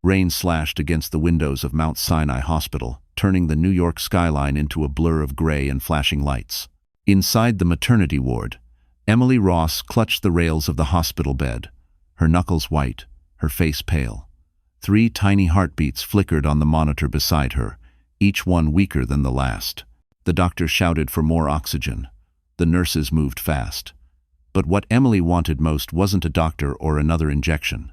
Rain slashed against the windows of Mount Sinai Hospital, turning the New York skyline into a blur of gray and flashing lights. Inside the maternity ward, Emily Ross clutched the rails of the hospital bed, her knuckles white, her face pale. 3 tiny heartbeats flickered on the monitor beside her, each one weaker than the last. The doctor shouted for more oxygen. The nurses moved fast. But what Emily wanted most wasn't a doctor or another injection.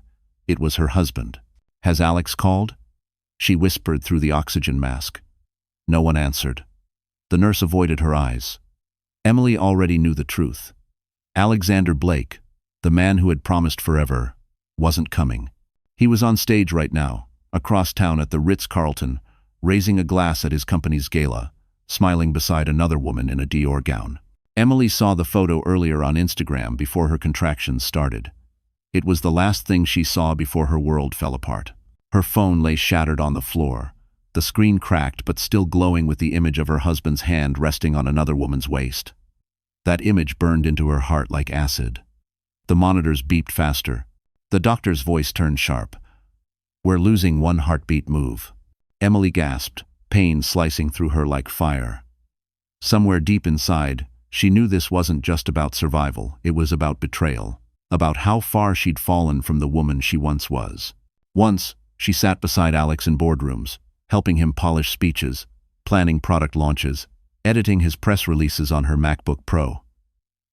It was her husband. "Has Alex called?" She whispered through the oxygen mask. No one answered. The nurse avoided her eyes. Emily already knew the truth. Alexander Blake, the man who had promised forever, wasn't coming. He was on stage right now, across town at the Ritz-Carlton, raising a glass at his company's gala, smiling beside another woman in a Dior gown. Emily saw the photo earlier on Instagram before her contractions started. It was the last thing she saw before her world fell apart. Her phone lay shattered on the floor, the screen cracked but still glowing with the image of her husband's hand resting on another woman's waist. That image burned into her heart like acid. The monitors beeped faster. The doctor's voice turned sharp. "We're losing 1 heartbeat, move." Emily gasped, pain slicing through her like fire. Somewhere deep inside, she knew this wasn't just about survival, it was about betrayal, about how far she'd fallen from the woman she once was. Once, she sat beside Alex in boardrooms, helping him polish speeches, planning product launches, editing his press releases on her MacBook Pro.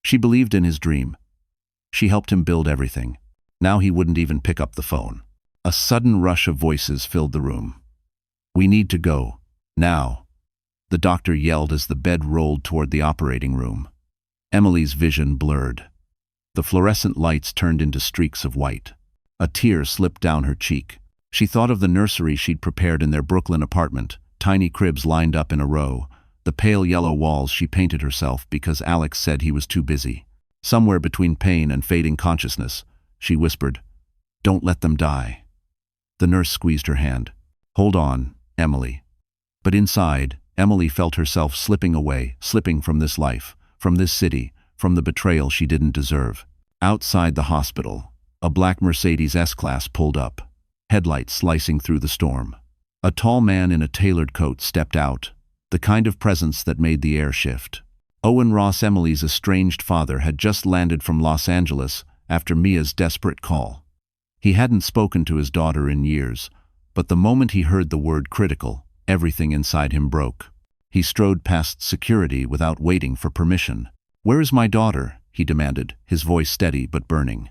She believed in his dream. She helped him build everything. Now he wouldn't even pick up the phone. A sudden rush of voices filled the room. "We need to go. Now." The doctor yelled as the bed rolled toward the operating room. Emily's vision blurred. The fluorescent lights turned into streaks of white. A tear slipped down her cheek. She thought of the nursery she'd prepared in their Brooklyn apartment, tiny cribs lined up in a row, the pale yellow walls she painted herself because Alex said he was too busy. Somewhere between pain and fading consciousness, she whispered, "Don't let them die." The nurse squeezed her hand. "Hold on, Emily." But inside, Emily felt herself slipping away, slipping from this life, from this city, from the betrayal she didn't deserve. Outside the hospital, a black Mercedes S-Class pulled up, headlights slicing through the storm. A tall man in a tailored coat stepped out, the kind of presence that made the air shift. Owen Ross, Emily's estranged father, had just landed from Los Angeles after Mia's desperate call. He hadn't spoken to his daughter in years, but the moment he heard the word critical, everything inside him broke. He strode past security without waiting for permission. "Where is my daughter?" he demanded, his voice steady but burning.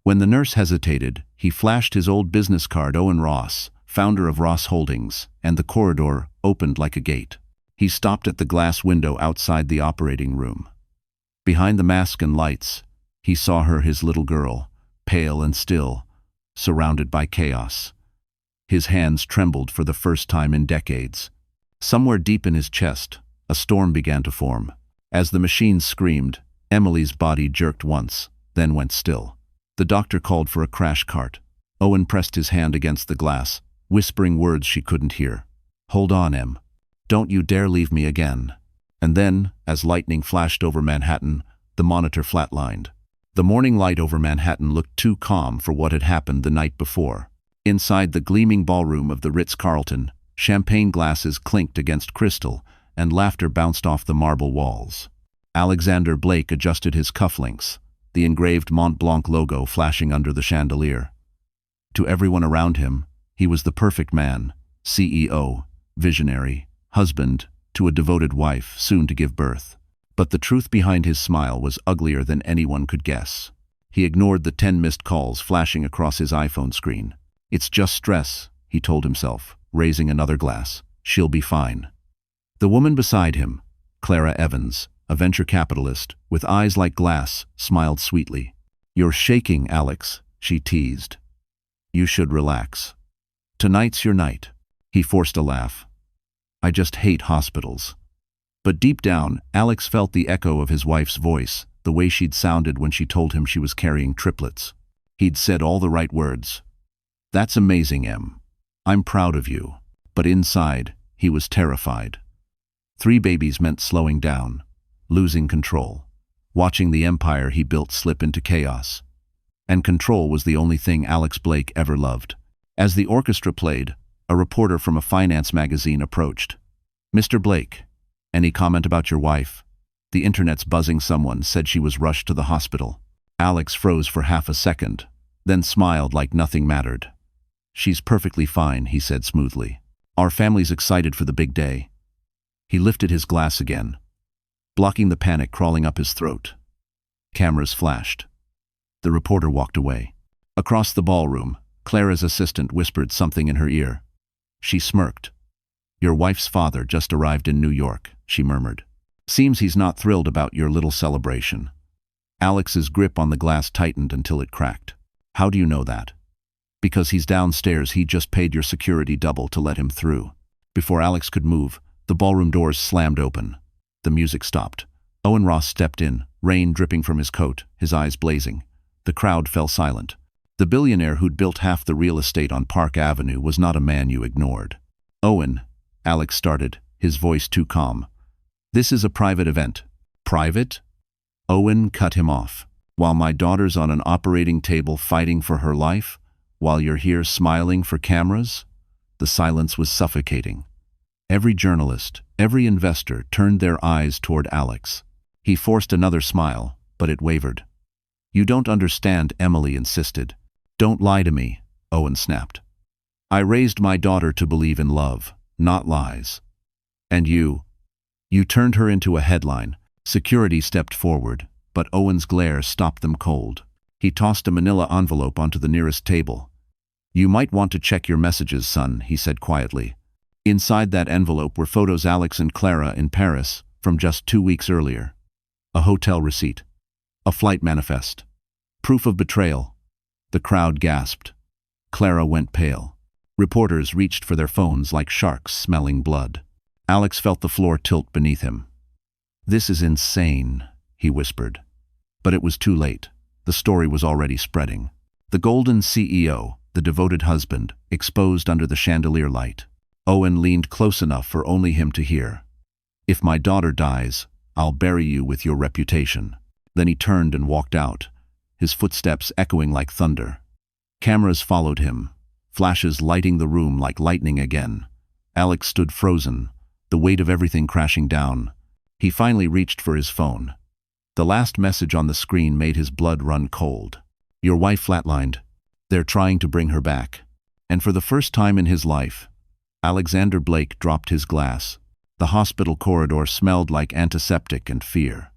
When the nurse hesitated, he flashed his old business card. Owen Ross, founder of Ross Holdings, and the corridor opened like a gate. He stopped at the glass window outside the operating room. Behind the mask and lights, he saw her, his little girl, pale and still, surrounded by chaos. His hands trembled for the first time in decades. Somewhere deep in his chest, a storm began to form. As the machines screamed, Emily's body jerked once, then went still. The doctor called for a crash cart. Owen pressed his hand against the glass, whispering words she couldn't hear. "Hold on, Em. Don't you dare leave me again." And then, as lightning flashed over Manhattan, the monitor flatlined. The morning light over Manhattan looked too calm for what had happened the night before. Inside the gleaming ballroom of the Ritz-Carlton, champagne glasses clinked against crystal, and laughter bounced off the marble walls. Alexander Blake adjusted his cufflinks, the engraved Mont Blanc logo flashing under the chandelier. To everyone around him, he was the perfect man, CEO, visionary, husband, to a devoted wife, soon to give birth. But the truth behind his smile was uglier than anyone could guess. He ignored the 10 missed calls flashing across his iPhone screen. "It's just stress," he told himself, raising another glass. "She'll be fine." The woman beside him, Clara Evans, a venture capitalist, with eyes like glass, smiled sweetly. "You're shaking, Alex," she teased. "You should relax. Tonight's your night." He forced a laugh. "I just hate hospitals." But deep down, Alex felt the echo of his wife's voice, the way she'd sounded when she told him she was carrying triplets. He'd said all the right words. "That's amazing, Em. I'm proud of you." But inside, he was terrified. 3 babies meant slowing down, losing control, watching the empire he built slip into chaos. And control was the only thing Alex Blake ever loved. As the orchestra played, a reporter from a finance magazine approached. "Mr. Blake, any comment about your wife? The internet's buzzing. Someone said she was rushed to the hospital." Alex froze for half a second, then smiled like nothing mattered. "She's perfectly fine," he said smoothly. "Our family's excited for the big day." He lifted his glass again, blocking the panic crawling up his throat. Cameras flashed. The reporter walked away. Across the ballroom, Clara's assistant whispered something in her ear. She smirked. "Your wife's father just arrived in New York," she murmured. "Seems he's not thrilled about your little celebration." Alex's grip on the glass tightened until it cracked. "How do you know that?" "Because he's downstairs. He just paid your security double to let him through." Before Alex could move, the ballroom doors slammed open. The music stopped. Owen Ross stepped in, rain dripping from his coat, his eyes blazing. The crowd fell silent. The billionaire who'd built half the real estate on Park Avenue was not a man you ignored. "Owen," Alex started, his voice too calm. "This is a private event." "Private?" Owen cut him off. "While my daughter's on an operating table fighting for her life? While you're here smiling for cameras?" The silence was suffocating. Every journalist, every investor turned their eyes toward Alex. He forced another smile, but it wavered. "You don't understand," Emily insisted. "Don't lie to me," Owen snapped. "I raised my daughter to believe in love, not lies. And you turned her into a headline." Security stepped forward, but Owen's glare stopped them cold. He tossed a manila envelope onto the nearest table. "You might want to check your messages, son," he said quietly. Inside that envelope were photos Alex and Clara in Paris from just 2 weeks earlier. A hotel receipt. A flight manifest. Proof of betrayal. The crowd gasped. Clara went pale. Reporters reached for their phones like sharks smelling blood. Alex felt the floor tilt beneath him. "This is insane," he whispered. But it was too late. The story was already spreading. The golden CEO, the devoted husband, exposed under the chandelier light. Owen leaned close enough for only him to hear. "If my daughter dies, I'll bury you with your reputation." Then he turned and walked out, his footsteps echoing like thunder. Cameras followed him, flashes lighting the room like lightning again. Alex stood frozen, the weight of everything crashing down. He finally reached for his phone. The last message on the screen made his blood run cold. "Your wife flatlined. They're trying to bring her back." And for the first time in his life, Alexander Blake dropped his glass. The hospital corridor smelled like antiseptic and fear.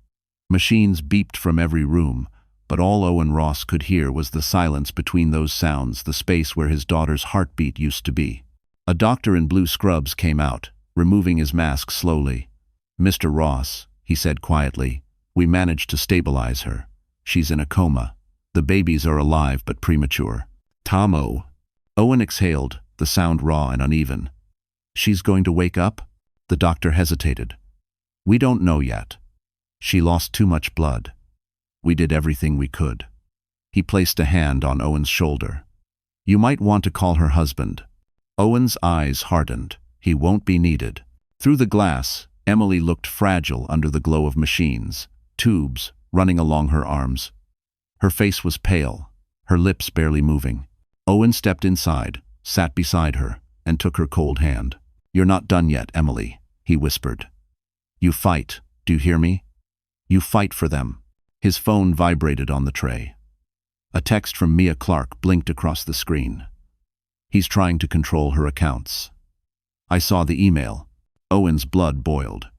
Machines beeped from every room, but all Owen Ross could hear was the silence between those sounds, the space where his daughter's heartbeat used to be. A doctor in blue scrubs came out, removing his mask slowly. "Mr. Ross," he said quietly, "we managed to stabilize her. She's in a coma. The babies are alive but premature." "Tomo." Owen exhaled, the sound raw and uneven. "She's going to wake up?" The doctor hesitated. "We don't know yet. She lost too much blood. We did everything we could." He placed a hand on Owen's shoulder. "You might want to call her husband." Owen's eyes hardened. He won't be needed. Through the glass, Emily looked fragile under the glow of machines, tubes running along her arms. Her face was pale, her lips barely moving. Owen stepped inside, sat beside her, and took her cold hand. "You're not done yet, Emily," he whispered. "You fight, do you hear me? You fight for them." His phone vibrated on the tray. A text from Mia Clark blinked across the screen. "He's trying to control her accounts." I saw the email. Owen's blood boiled.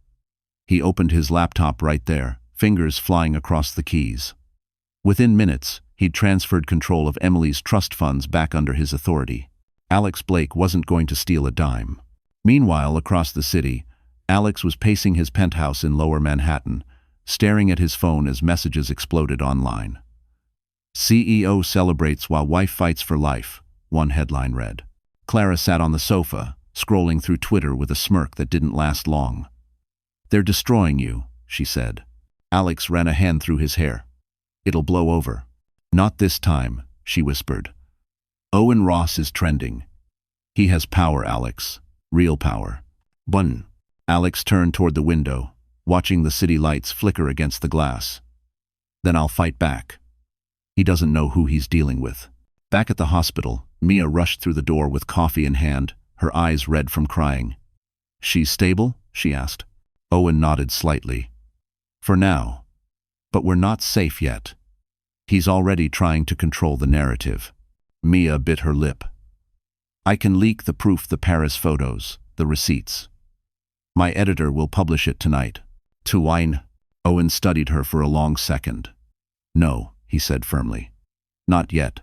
He opened his laptop right there, fingers flying across the keys. Within minutes, he'd transferred control of Emily's trust funds back under his authority. Alex Blake wasn't going to steal a dime. Meanwhile, across the city, Alex was pacing his penthouse in Lower Manhattan, staring at his phone as messages exploded online. "CEO celebrates while wife fights for life," one headline read. Clara sat on the sofa, scrolling through Twitter with a smirk that didn't last long. "They're destroying you," she said. Alex ran a hand through his hair. "It'll blow over." "Not this time," she whispered. "Owen Ross is trending. He has power, Alex. Real power." "Bun." Alex turned toward the window, watching the city lights flicker against the glass. "Then I'll fight back." He doesn't know who he's dealing with. Back at the hospital, Mia rushed through the door with coffee in hand, her eyes red from crying. "She's stable?" she asked. Owen nodded slightly. "For now. But we're not safe yet. He's already trying to control the narrative." Mia bit her lip. "I can leak the proof, the Paris photos, the receipts. My editor will publish it tonight." "To wine?" Owen studied her for a long second. "No," he said firmly. "Not yet.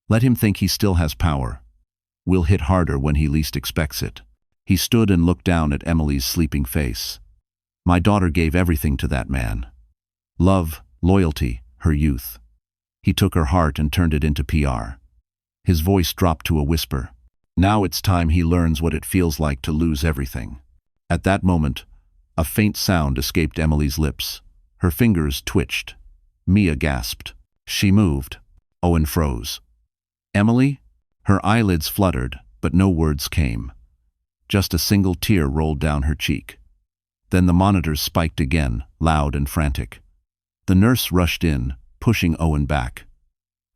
Let him think he still has power. We'll hit harder when he least expects it." He stood and looked down at Emily's sleeping face. "My daughter gave everything to that man. Love, loyalty, her youth. He took her heart and turned it into PR." His voice dropped to a whisper. "Now it's time he learns what it feels like to lose everything." At that moment, a faint sound escaped Emily's lips. Her fingers twitched. Mia gasped. She moved. Owen froze. "Emily?" Her eyelids fluttered, but no words came. Just a single tear rolled down her cheek. Then the monitors spiked again, loud and frantic. The nurse rushed in, pushing Owen back.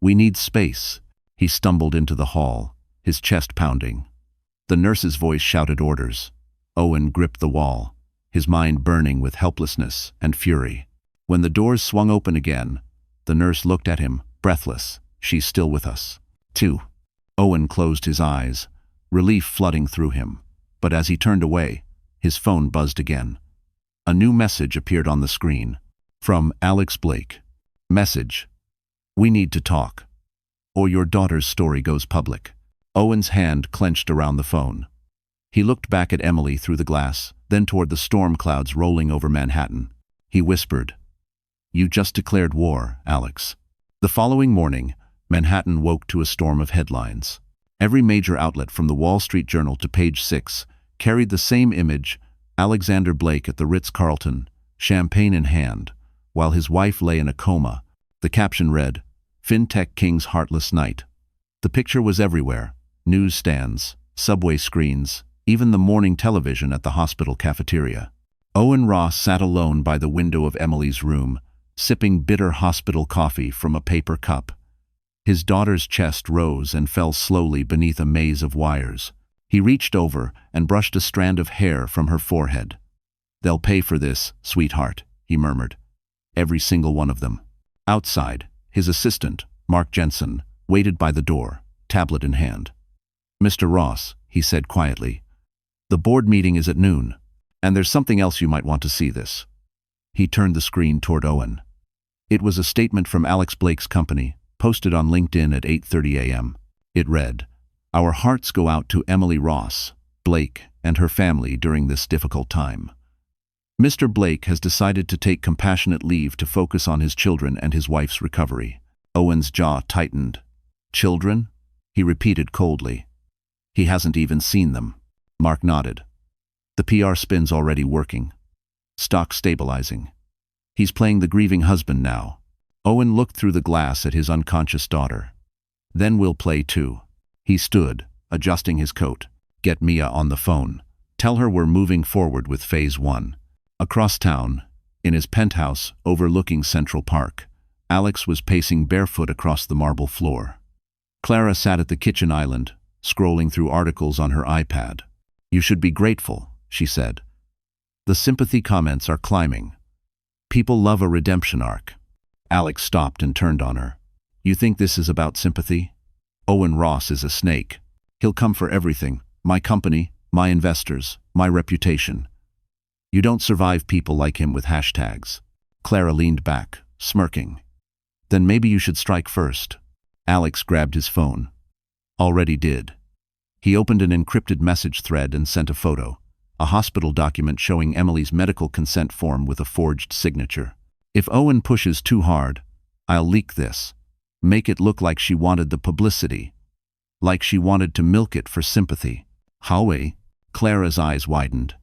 "We need space." He stumbled into the hall, his chest pounding. The nurse's voice shouted orders. Owen gripped the wall, his mind burning with helplessness and fury. When the doors swung open again, the nurse looked at him, breathless. "She's still with us." "Two." Owen closed his eyes, relief flooding through him. But as he turned away, his phone buzzed again. A new message appeared on the screen. From Alex Blake. Message: "We need to talk, or your daughter's story goes public." Owen's hand clenched around the phone. He looked back at Emily through the glass, then toward the storm clouds rolling over Manhattan. He whispered, "You just declared war, Alex." The following morning, Manhattan woke to a storm of headlines. Every major outlet from the Wall Street Journal to Page 6 carried the same image: Alexander Blake at the Ritz-Carlton, champagne in hand, while his wife lay in a coma. The caption read, "FinTech King's Heartless Night." The picture was everywhere: newsstands, subway screens, even the morning television at the hospital cafeteria. Owen Ross sat alone by the window of Emily's room, sipping bitter hospital coffee from a paper cup. His daughter's chest rose and fell slowly beneath a maze of wires. He reached over and brushed a strand of hair from her forehead. "They'll pay for this, sweetheart," he murmured. "Every single one of them." Outside, his assistant, Mark Jensen, waited by the door, tablet in hand. "Mr. Ross," he said quietly, "the board meeting is at noon, and there's something else you might want to see this." He turned the screen toward Owen. It was a statement from Alex Blake's company, posted on LinkedIn at 8:30 a.m. It read, "Our hearts go out to Emily Ross, Blake, and her family during this difficult time. Mr. Blake has decided to take compassionate leave to focus on his children and his wife's recovery." Owen's jaw tightened. "Children?" he repeated coldly. "He hasn't even seen them." Mark nodded. "The PR spin's already working. Stock stabilizing. He's playing the grieving husband now." Owen looked through the glass at his unconscious daughter. "Then we'll play too." He stood, adjusting his coat. "Get Mia on the phone. Tell her we're moving forward with Phase 1. Across town, in his penthouse overlooking Central Park, Alex was pacing barefoot across the marble floor. Clara sat at the kitchen island, scrolling through articles on her iPad. "You should be grateful," she said. "The sympathy comments are climbing. People love a redemption arc." Alex stopped and turned on her. "You think this is about sympathy? Owen Ross is a snake. He'll come for everything: my company, my investors, my reputation. You don't survive people like him with hashtags." Clara leaned back, smirking. "Then maybe you should strike first." Alex grabbed his phone. "Already did." He opened an encrypted message thread and sent a photo, a hospital document showing Emily's medical consent form with a forged signature. "If Owen pushes too hard, I'll leak this. Make it look like she wanted the publicity. Like she wanted to milk it for sympathy." "Howie?" Clara's eyes widened.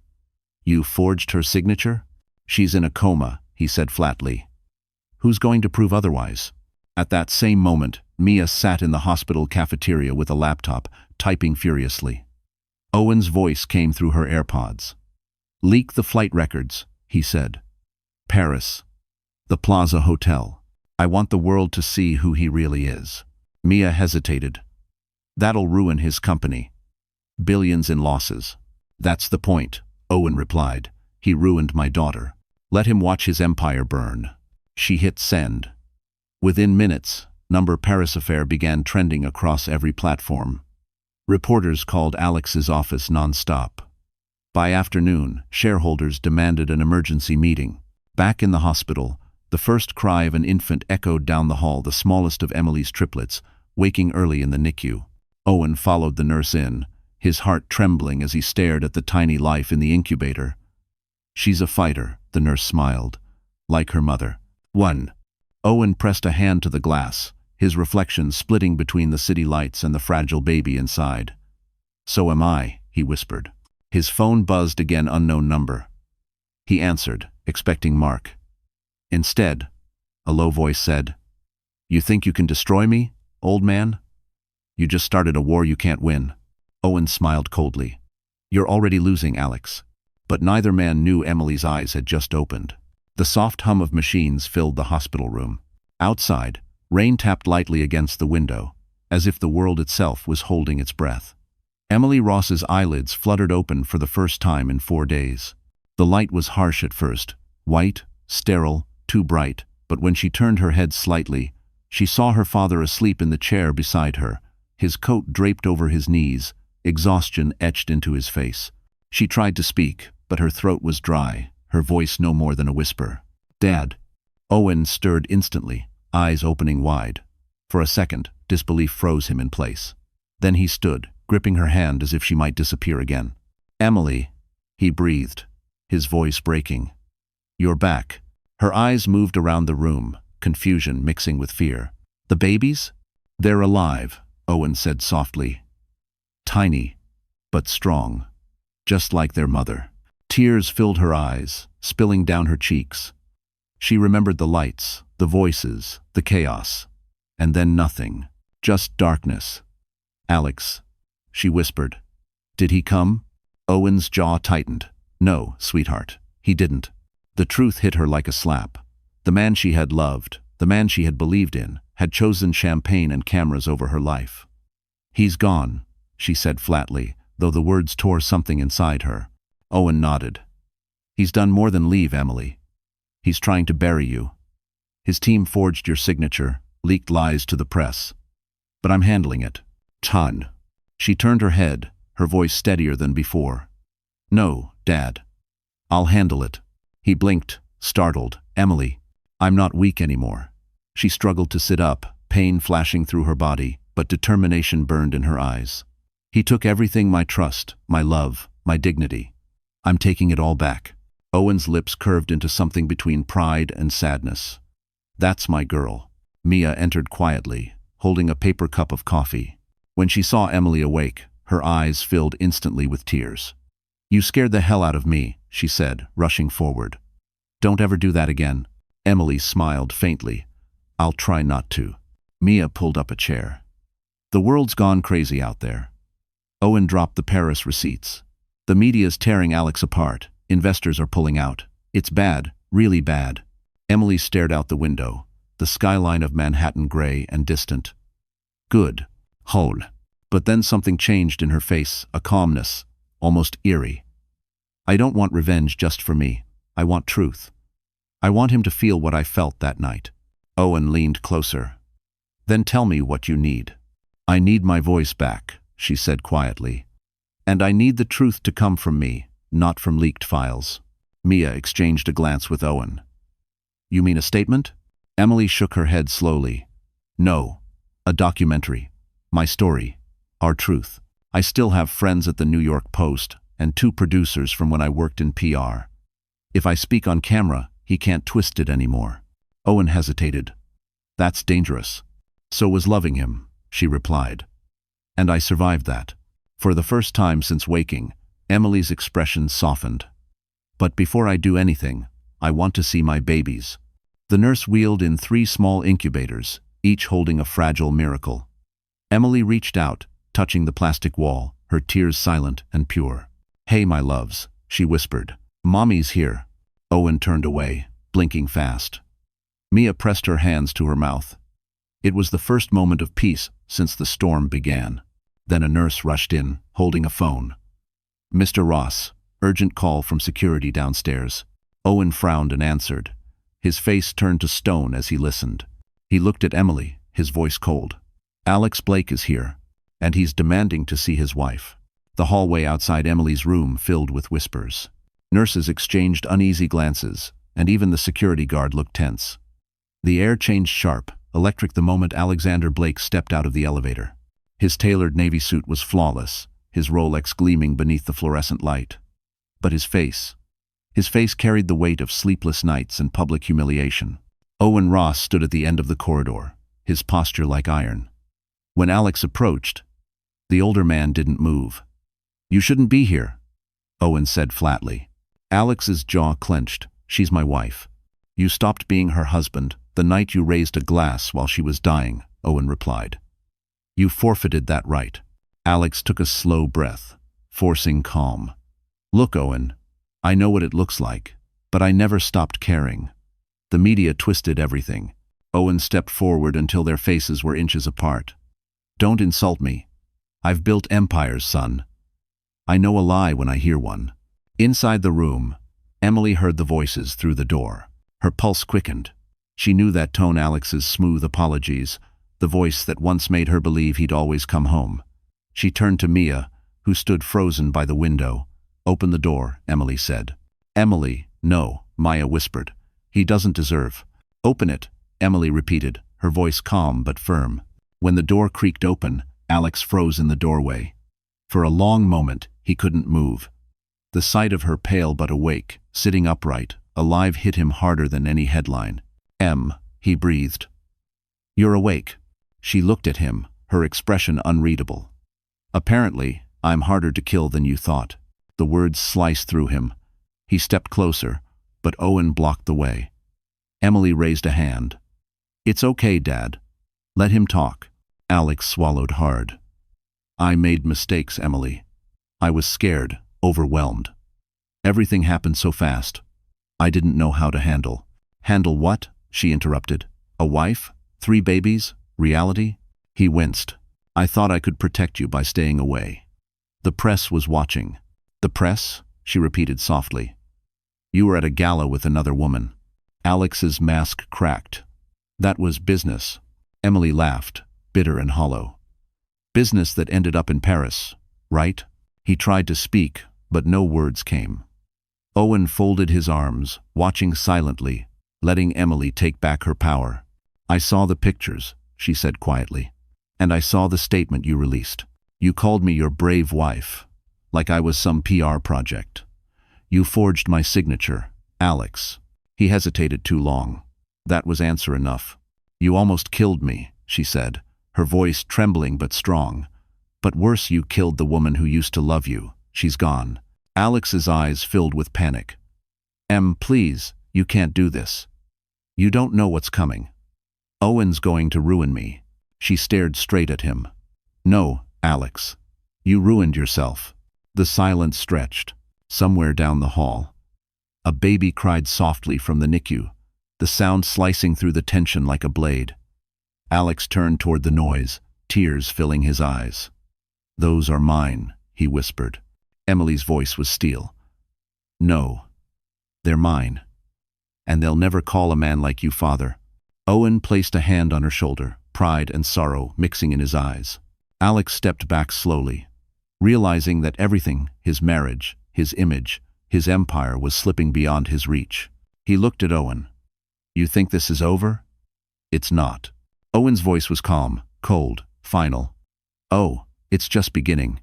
"You forged her signature?" "She's in a coma," he said flatly. "Who's going to prove otherwise?" At that same moment, Mia sat in the hospital cafeteria with a laptop, typing furiously. Owen's voice came through her AirPods. "Leak the flight records," he said. "Paris. The Plaza Hotel. I want the world to see who he really is." Mia hesitated. That'll ruin his company. Billions in losses. That's the point, Owen replied. He ruined my daughter. Let him watch his empire burn. She hit send. Within minutes, number Paris affair began trending across every platform. Reporters called Alex's office non-stop. By afternoon, shareholders demanded an emergency meeting. Back in the hospital, the first cry of an infant echoed down the hall, the smallest of Emily's triplets, waking early in the NICU. Owen followed the nurse in, his heart trembling as he stared at the tiny life in the incubator. She's a fighter, the nurse smiled. Like her mother. 1. Owen pressed a hand to the glass, his reflection splitting between the city lights and the fragile baby inside. So am I, he whispered. His phone buzzed again, unknown number. He answered, expecting Mark. Instead, a low voice said, "You think you can destroy me, old man? You just started a war you can't win." Owen smiled coldly. "You're already losing, Alex." But neither man knew Emily's eyes had just opened. The soft hum of machines filled the hospital room. Outside, rain tapped lightly against the window, as if the world itself was holding its breath. Emily Ross's eyelids fluttered open for the first time in 4 days. The light was harsh at first, white, sterile, too bright, but when she turned her head slightly, she saw her father asleep in the chair beside her, his coat draped over his knees, exhaustion etched into his face. She tried to speak, but her throat was dry, her voice no more than a whisper. "Dad." Owen stirred instantly, eyes opening wide. For a second, disbelief froze him in place. Then he stood, gripping her hand as if she might disappear again. "Emily," he breathed, his voice breaking. "You're back." Her eyes moved around the room, confusion mixing with fear. "The babies?" "They're alive," Owen said softly. "Tiny, but strong, just like their mother." Tears filled her eyes, spilling down her cheeks. She remembered the lights, the voices, the chaos. And then nothing, just darkness. "Alex," she whispered. "Did he come?" Owen's jaw tightened. "No, sweetheart, he didn't." The truth hit her like a slap. The man she had loved, the man she had believed in, had chosen champagne and cameras over her life. "He's gone," she said flatly, though the words tore something inside her. Owen nodded. "He's done more than leave, Emily. He's trying to bury you. His team forged your signature, leaked lies to the press. But I'm handling it." "Ton." She turned her head, her voice steadier than before. "No, Dad. I'll handle it." He blinked, startled. "Emily, I'm not weak anymore." She struggled to sit up, pain flashing through her body, but determination burned in her eyes. "He took everything, my trust, my love, my dignity. I'm taking it all back." Owen's lips curved into something between pride and sadness. "That's my girl." Mia entered quietly, holding a paper cup of coffee. When she saw Emily awake, her eyes filled instantly with tears. "You scared the hell out of me," she said, rushing forward. "Don't ever do that again." Emily smiled faintly. "I'll try not to." Mia pulled up a chair. "The world's gone crazy out there." Owen dropped the Paris receipts. "The media's tearing Alex apart. Investors are pulling out. It's bad, really bad." Emily stared out the window, the skyline of Manhattan gray and distant. "Good. Whole." But then something changed in her face, a calmness, almost eerie. "I don't want revenge just for me. I want truth. I want him to feel what I felt that night." Owen leaned closer. "Then tell me what you need." "I need my voice back," she said quietly. "And I need the truth to come from me, not from leaked files." Mia exchanged a glance with Owen. "You mean a statement?" Emily shook her head slowly. "No, a documentary. My story. Our truth. I still have friends at the New York Post and 2 producers from when I worked in PR. If I speak on camera, he can't twist it anymore." Owen hesitated. "That's dangerous." "So was loving him," she replied. "And I survived that." For the first time since waking, Emily's expression softened. "But before I do anything, I want to see my babies." The nurse wheeled in 3 small incubators, each holding a fragile miracle. Emily reached out, touching the plastic wall, her tears silent and pure. "Hey, my loves," she whispered. "Mommy's here." Owen turned away, blinking fast. Mia pressed her hands to her mouth. It was the first moment of peace since the storm began. Then a nurse rushed in, holding a phone. "Mr. Ross, urgent call from security downstairs." Owen frowned and answered. His face turned to stone as he listened. He looked at Emily, his voice cold. "Alex Blake is here, and he's demanding to see his wife." The hallway outside Emily's room filled with whispers. Nurses exchanged uneasy glances, and even the security guard looked tense. The air changed sharp, electric the moment Alexander Blake stepped out of the elevator. His tailored navy suit was flawless, his Rolex gleaming beneath the fluorescent light. But his face carried the weight of sleepless nights and public humiliation. Owen Ross stood at the end of the corridor, his posture like iron. When Alex approached, the older man didn't move. "You shouldn't be here," Owen said flatly. Alex's jaw clenched. "She's my wife. You stopped being her husband the night you raised a glass while she was dying," Owen replied. "You forfeited that right." Alex took a slow breath, forcing calm. "Look, Owen, I know what it looks like, but I never stopped caring. The media twisted everything." Owen stepped forward until their faces were inches apart. "Don't insult me. I've built empires, son. I know a lie when I hear one." Inside the room, Emily heard the voices through the door. Her pulse quickened. She knew that tone, Alex's smooth apologies, the voice that once made her believe he'd always come home. She turned to Mia, who stood frozen by the window. "Open the door," Emily said. "Emily, no," Maya whispered. "He doesn't deserve." "Open it," Emily repeated, her voice calm but firm. When the door creaked open, Alex froze in the doorway. For a long moment, he couldn't move. The sight of her pale but awake, sitting upright, alive, hit him harder than any headline. He breathed. "You're awake." She looked at him, her expression unreadable. "Apparently, I'm harder to kill than you thought." The words sliced through him. He stepped closer, but Owen blocked the way. Emily raised a hand. "It's okay, Dad. Let him talk." Alex swallowed hard. "I made mistakes, Emily. I was scared, overwhelmed. Everything happened so fast. I didn't know how to handle." "Handle what?" she interrupted. "A wife? 3 babies? Reality?" He winced. "I thought I could protect you by staying away. The press was watching." "The press?" she repeated softly. "You were at a gala with another woman." Alex's mask cracked. "That was business." Emily laughed, bitter and hollow. "Business that ended up in Paris, right?" He tried to speak, but no words came. Owen folded his arms, watching silently, letting Emily take back her power. "I saw the pictures," she said quietly. "And I saw the statement you released. You called me your brave wife, like I was some PR project. You forged my signature, Alex." He hesitated too long. That was answer enough. "You almost killed me," she said, her voice trembling but strong. "But worse, you killed the woman who used to love you. She's gone." Alex's eyes filled with panic. Please, you can't do this. You don't know what's coming. Owen's going to ruin me." She stared straight at him. "No, Alex. You ruined yourself." The silence stretched. Somewhere down the hall, a baby cried softly from the NICU, the sound slicing through the tension like a blade. Alex turned toward the noise, tears filling his eyes. "Those are mine," he whispered. Emily's voice was steel. "No, they're mine. And they'll never call a man like you father." Owen placed a hand on her shoulder, pride and sorrow mixing in his eyes. Alex stepped back slowly, realizing that everything, his marriage, his image, his empire, was slipping beyond his reach. He looked at Owen. "You think this is over?" "It's not." Owen's voice was calm, cold, final. "Oh, it's just beginning."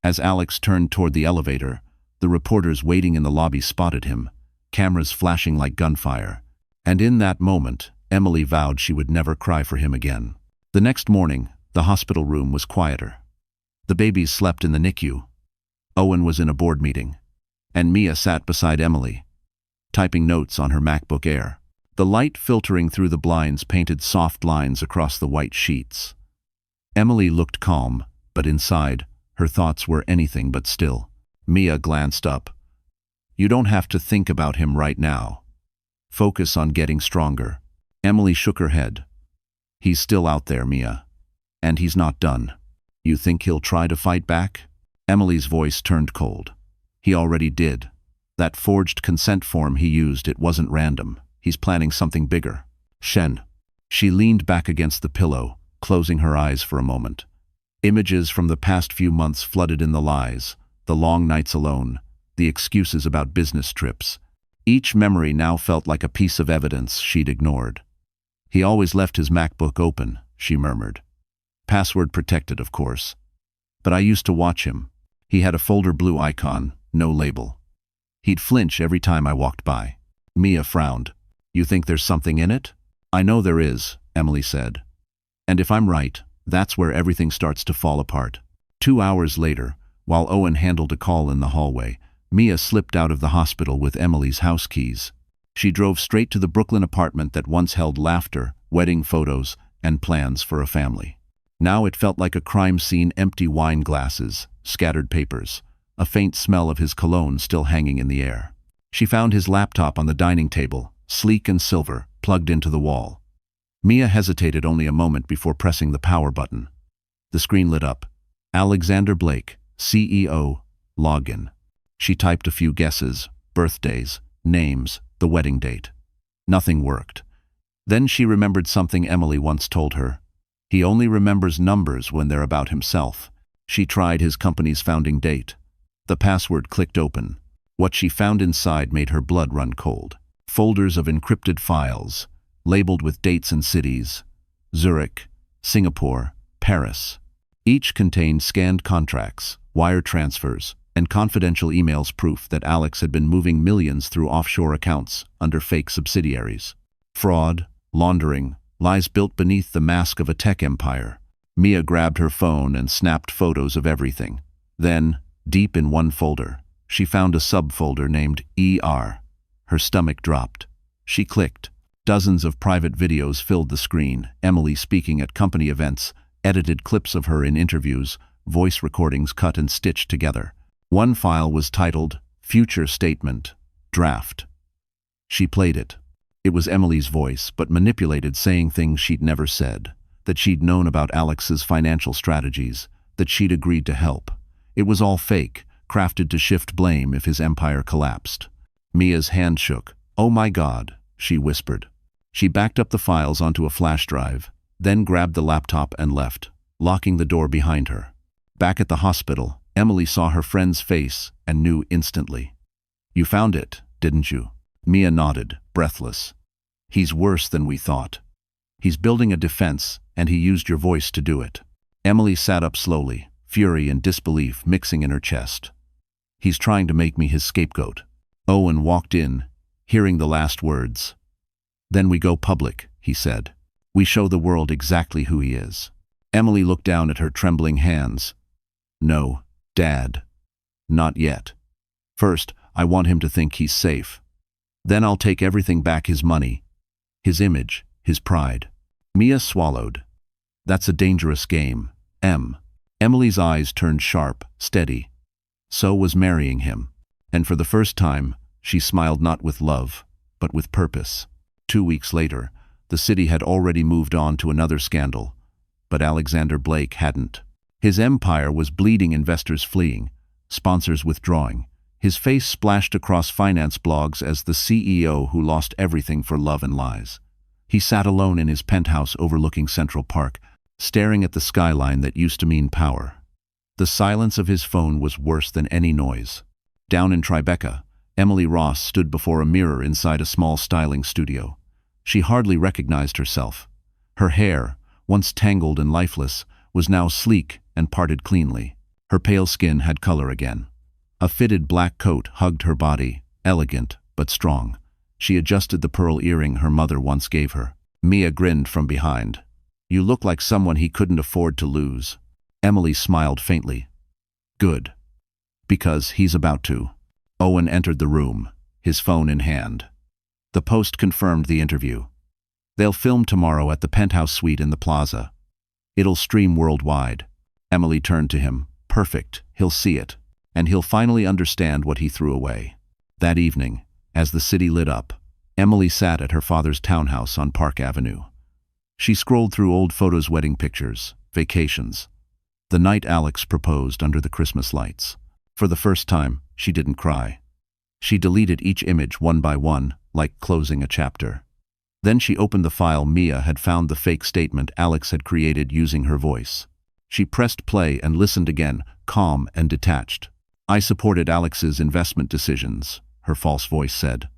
As Alex turned toward the elevator, the reporters waiting in the lobby spotted him, cameras flashing like gunfire. And in that moment, Emily vowed she would never cry for him again. The next morning, the hospital room was quieter. The babies slept in the NICU. Owen was in a board meeting, and Mia sat beside Emily, typing notes on her MacBook Air. The light filtering through the blinds painted soft lines across the white sheets. Emily looked calm, but inside, her thoughts were anything but still. Mia glanced up. "You don't have to think about him right now. Focus on getting stronger." Emily shook her head. "He's still out there, Mia. And he's not done." You think he'll try to fight back? Emily's voice turned cold. He already did. That forged consent form he used, it wasn't random. He's planning something bigger. Shen. She leaned back against the pillow, closing her eyes for a moment. Images from the past few months flooded in the lies, the long nights alone, the excuses about business trips. Each memory now felt like a piece of evidence she'd ignored. He always left his MacBook open, she murmured. Password protected, of course. But I used to watch him. He had a folder blue icon, no label. He'd flinch every time I walked by. Mia frowned. You think there's something in it? I know there is, Emily said. And if I'm right, that's where everything starts to fall apart. 2 hours later, while Owen handled a call in the hallway, Mia slipped out of the hospital with Emily's house keys. She drove straight to the Brooklyn apartment that once held laughter, wedding photos, and plans for a family. Now it felt like a crime scene: empty wine glasses, scattered papers, a faint smell of his cologne still hanging in the air. She found his laptop on the dining table, sleek and silver, plugged into the wall. Mia hesitated only a moment before pressing the power button. The screen lit up. Alexander Blake, CEO, login. She typed a few guesses, birthdays, names, the wedding date. Nothing worked. Then she remembered something Emily once told her. He only remembers numbers when they're about himself. She tried his company's founding date. The password clicked open. What she found inside made her blood run cold. Folders of encrypted files, labeled with dates and cities: Zurich, Singapore, Paris. Each contained scanned contracts, wire transfers, and confidential emails, proof that Alex had been moving millions through offshore accounts under fake subsidiaries. Fraud, laundering, lies built beneath the mask of a tech empire. Mia grabbed her phone and snapped photos of everything. Then, deep in one folder, she found a subfolder named ER. Her stomach dropped. She clicked. Dozens of private videos filled the screen: Emily speaking at company events, edited clips of her in interviews, voice recordings cut and stitched together. One file was titled Future Statement, Draft. She played it. It was Emily's voice, but manipulated, saying things she'd never said, that she'd known about Alex's financial strategies, that she'd agreed to help. It was all fake, crafted to shift blame if his empire collapsed. Mia's hand shook. "Oh my God," she whispered. She backed up the files onto a flash drive, then grabbed the laptop and left, locking the door behind her. Back at the hospital, Emily saw her friend's face and knew instantly. "You found it, didn't you?" Mia nodded, breathless. "He's worse than we thought. He's building a defense, and he used your voice to do it." Emily sat up slowly, fury and disbelief mixing in her chest. "He's trying to make me his scapegoat." Owen walked in, hearing the last words. "Then we go public," he said. "We show the world exactly who he is." Emily looked down at her trembling hands. "No, Dad. Not yet. First, I want him to think he's safe. Then I'll take everything back: his money, his image, his pride." Mia swallowed. "That's a dangerous game, Em." Emily's eyes turned sharp, steady. So was marrying him. And for the first time, she smiled not with love, but with purpose. 2 weeks later, the city had already moved on to another scandal, but Alexander Blake hadn't. His empire was bleeding, investors fleeing, sponsors withdrawing. His face splashed across finance blogs as the CEO who lost everything for love and lies. He sat alone in his penthouse overlooking Central Park, staring at the skyline that used to mean power. The silence of his phone was worse than any noise. Down in Tribeca, Emily Ross stood before a mirror inside a small styling studio. She hardly recognized herself. Her hair, once tangled and lifeless, was now sleek and parted cleanly. Her pale skin had color again. A fitted black coat hugged her body, elegant but strong. She adjusted the pearl earring her mother once gave her. Mia grinned from behind. "You look like someone he couldn't afford to lose." Emily smiled faintly. "Good. Because he's about to." Owen entered the room, his phone in hand. The Post confirmed the interview. "They'll film tomorrow at the penthouse suite in the plaza. It'll stream worldwide." Emily turned to him. "Perfect. He'll see it. And he'll finally understand what he threw away." That evening, as the city lit up, Emily sat at her father's townhouse on Park Avenue. She scrolled through old photos, wedding pictures, vacations. The night Alex proposed under the Christmas lights. For the first time, she didn't cry. She deleted each image one by one, like closing a chapter. Then she opened the file Mia had found the fake statement Alex had created using her voice. She pressed play and listened again, calm and detached. "I supported Alex's investment decisions," her false voice said.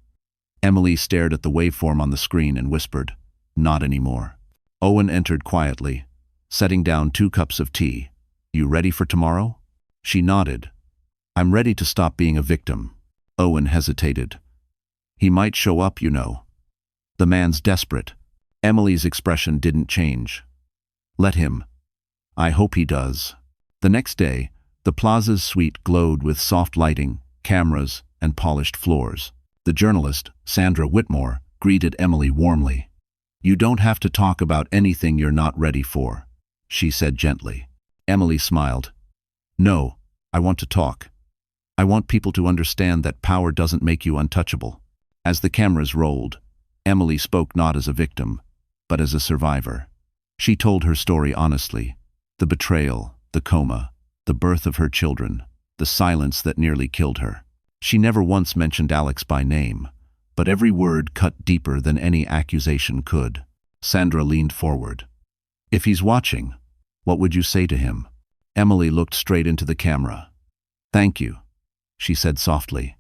Emily stared at the waveform on the screen and whispered, "Not anymore." Owen entered quietly, setting down 2 cups of tea. "You ready for tomorrow?" She nodded. "I'm ready to stop being a victim." Owen hesitated. "He might show up, you know." "The man's desperate." Emily's expression didn't change. "Let him. I hope he does." The next day, the plaza's suite glowed with soft lighting, cameras, and polished floors. The journalist, Sandra Whitmore, greeted Emily warmly. "You don't have to talk about anything you're not ready for," she said gently. Emily smiled. "No, I want to talk. I want people to understand that power doesn't make you untouchable." As the cameras rolled, Emily spoke not as a victim, but as a survivor. She told her story honestly. The betrayal, the coma, the birth of her children, the silence that nearly killed her. She never once mentioned Alex by name, but every word cut deeper than any accusation could. Sandra leaned forward. "If he's watching, what would you say to him?" Emily looked straight into the camera. "Thank you," she said softly.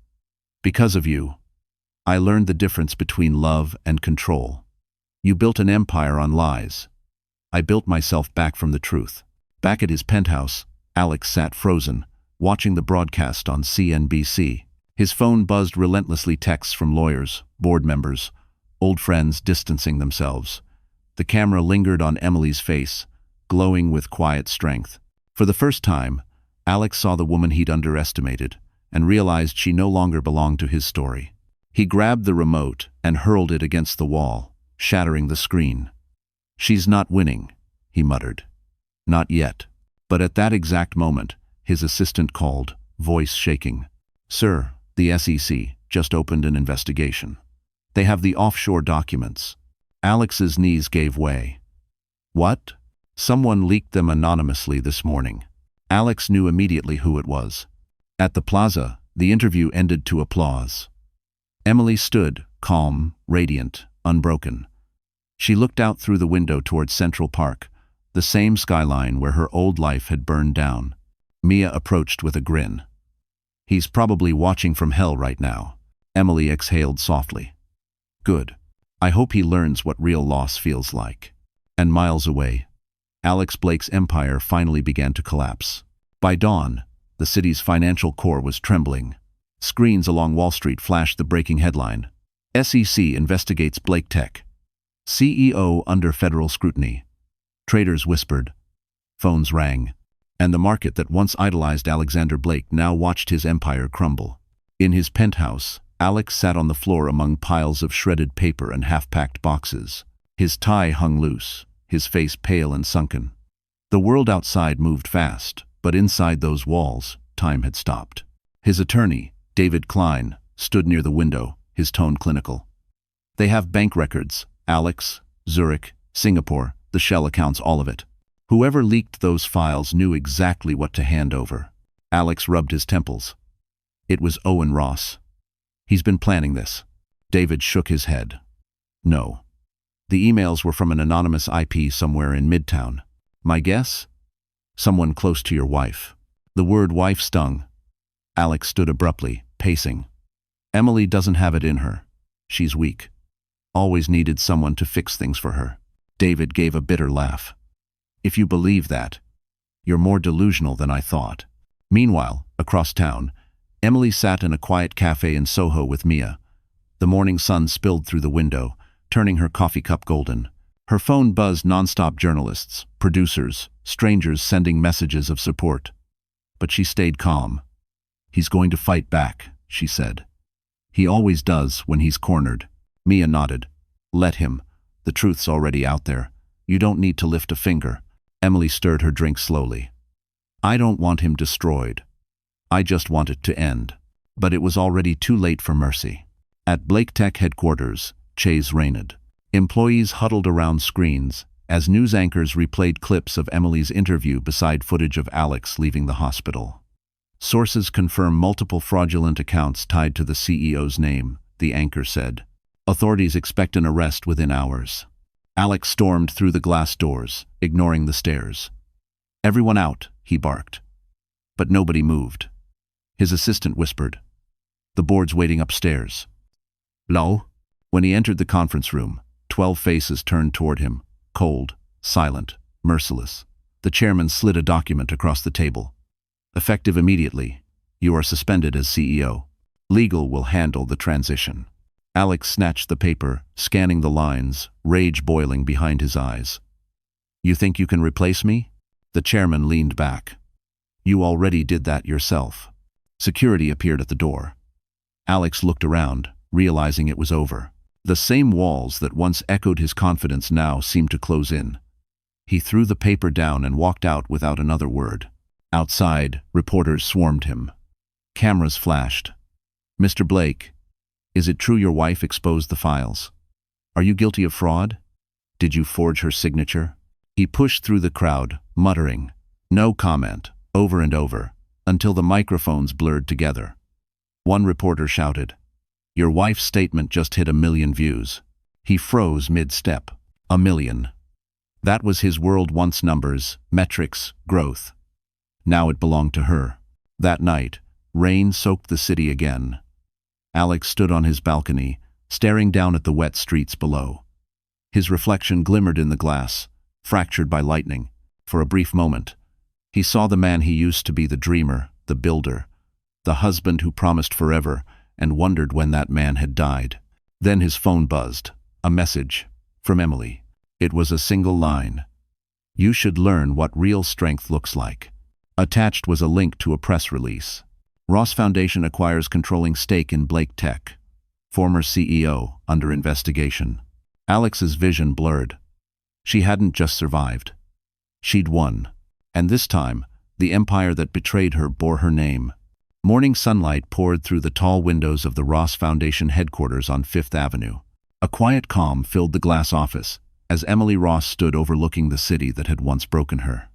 "Because of you, I learned the difference between love and control. You built an empire on lies. I built myself back from the truth." Back at his penthouse, Alex sat frozen, watching the broadcast on CNBC. His phone buzzed relentlessly, texts from lawyers, board members, old friends distancing themselves. The camera lingered on Emily's face, glowing with quiet strength. For the first time, Alex saw the woman he'd underestimated and realized she no longer belonged to his story. He grabbed the remote and hurled it against the wall, shattering the screen. "She's not winning," he muttered. "Not yet." But at that exact moment, his assistant called, voice shaking. "Sir, the SEC just opened an investigation. They have the offshore documents." Alex's knees gave way. "What?" "Someone leaked them anonymously this morning." Alex knew immediately who it was. At the plaza, the interview ended to applause. Emily stood, calm, radiant, unbroken. She looked out through the window toward Central Park, the same skyline where her old life had burned down. Mia approached with a grin. "He's probably watching from hell right now." Emily exhaled softly. "Good. I hope he learns what real loss feels like." And miles away, Alex Blake's empire finally began to collapse. By dawn, the city's financial core was trembling. Screens along Wall Street flashed the breaking headline: SEC investigates Blake Tech. CEO under federal scrutiny. Traders whispered. Phones rang. And the market that once idolized Alexander Blake now watched his empire crumble. In his penthouse, Alex sat on the floor among piles of shredded paper and half-packed boxes. His tie hung loose, his face pale and sunken. The world outside moved fast, but inside those walls, time had stopped. His attorney, David Klein, stood near the window, his tone clinical. "They have bank records, Alex, Zurich, Singapore, the shell accounts, all of it. Whoever leaked those files knew exactly what to hand over." Alex rubbed his temples. "It was Owen Ross. He's been planning this." David shook his head. "No. The emails were from an anonymous IP somewhere in Midtown. My guess? Someone close to your wife." The word wife stung. Alex stood abruptly, pacing. "Emily doesn't have it in her. She's weak. Always needed someone to fix things for her." David gave a bitter laugh. "If you believe that, you're more delusional than I thought." Meanwhile, across town, Emily sat in a quiet cafe in Soho with Mia. The morning sun spilled through the window, turning her coffee cup golden. Her phone buzzed nonstop, journalists, producers, strangers sending messages of support. But she stayed calm. "He's going to fight back," she said. "He always does when he's cornered." Mia nodded. "Let him. The truth's already out there. You don't need to lift a finger." Emily stirred her drink slowly. "I don't want him destroyed. I just want it to end." But it was already too late for mercy. At Blake Tech headquarters, Chase reigned. Employees huddled around screens, as news anchors replayed clips of Emily's interview beside footage of Alex leaving the hospital. Sources confirm multiple fraudulent accounts tied to the CEO's name, the anchor said. Authorities expect an arrest within hours. Alex stormed through the glass doors, ignoring the stares. "Everyone out," he barked. But nobody moved. His assistant whispered, "The board's waiting upstairs." "Lo?" When he entered the conference room, 12 faces turned toward him, cold, silent, merciless. The chairman slid a document across the table. "Effective immediately. You are suspended as CEO. Legal will handle the transition." Alex snatched the paper, scanning the lines, rage boiling behind his eyes. "You think you can replace me?" The chairman leaned back. "You already did that yourself." Security appeared at the door. Alex looked around, realizing it was over. The same walls that once echoed his confidence now seemed to close in. He threw the paper down and walked out without another word. Outside, reporters swarmed him. Cameras flashed. "Mr. Blake, is it true your wife exposed the files? Are you guilty of fraud? Did you forge her signature?" He pushed through the crowd, muttering, "No comment," over and over, until the microphones blurred together. One reporter shouted, "Your wife's statement just hit 1 million views." He froze mid-step. 1 million. That was his world once: numbers, metrics, growth. Now it belonged to her. That night, rain soaked the city again. Alex stood on his balcony, staring down at the wet streets below. His reflection glimmered in the glass, fractured by lightning. For a brief moment, he saw the man he used to be: the dreamer, the builder, the husband who promised forever, and wondered when that man had died. Then his phone buzzed. A message. From Emily. It was a single line. "You should learn what real strength looks like." Attached was a link to a press release. Ross Foundation acquires controlling stake in Blake Tech. Former CEO under investigation. Alex's vision blurred. She hadn't just survived. She'd won. And this time, the empire that betrayed her bore her name. Morning sunlight poured through the tall windows of the Ross Foundation headquarters on 5th Avenue. A quiet calm filled the glass office as Emily Ross stood overlooking the city that had once broken her.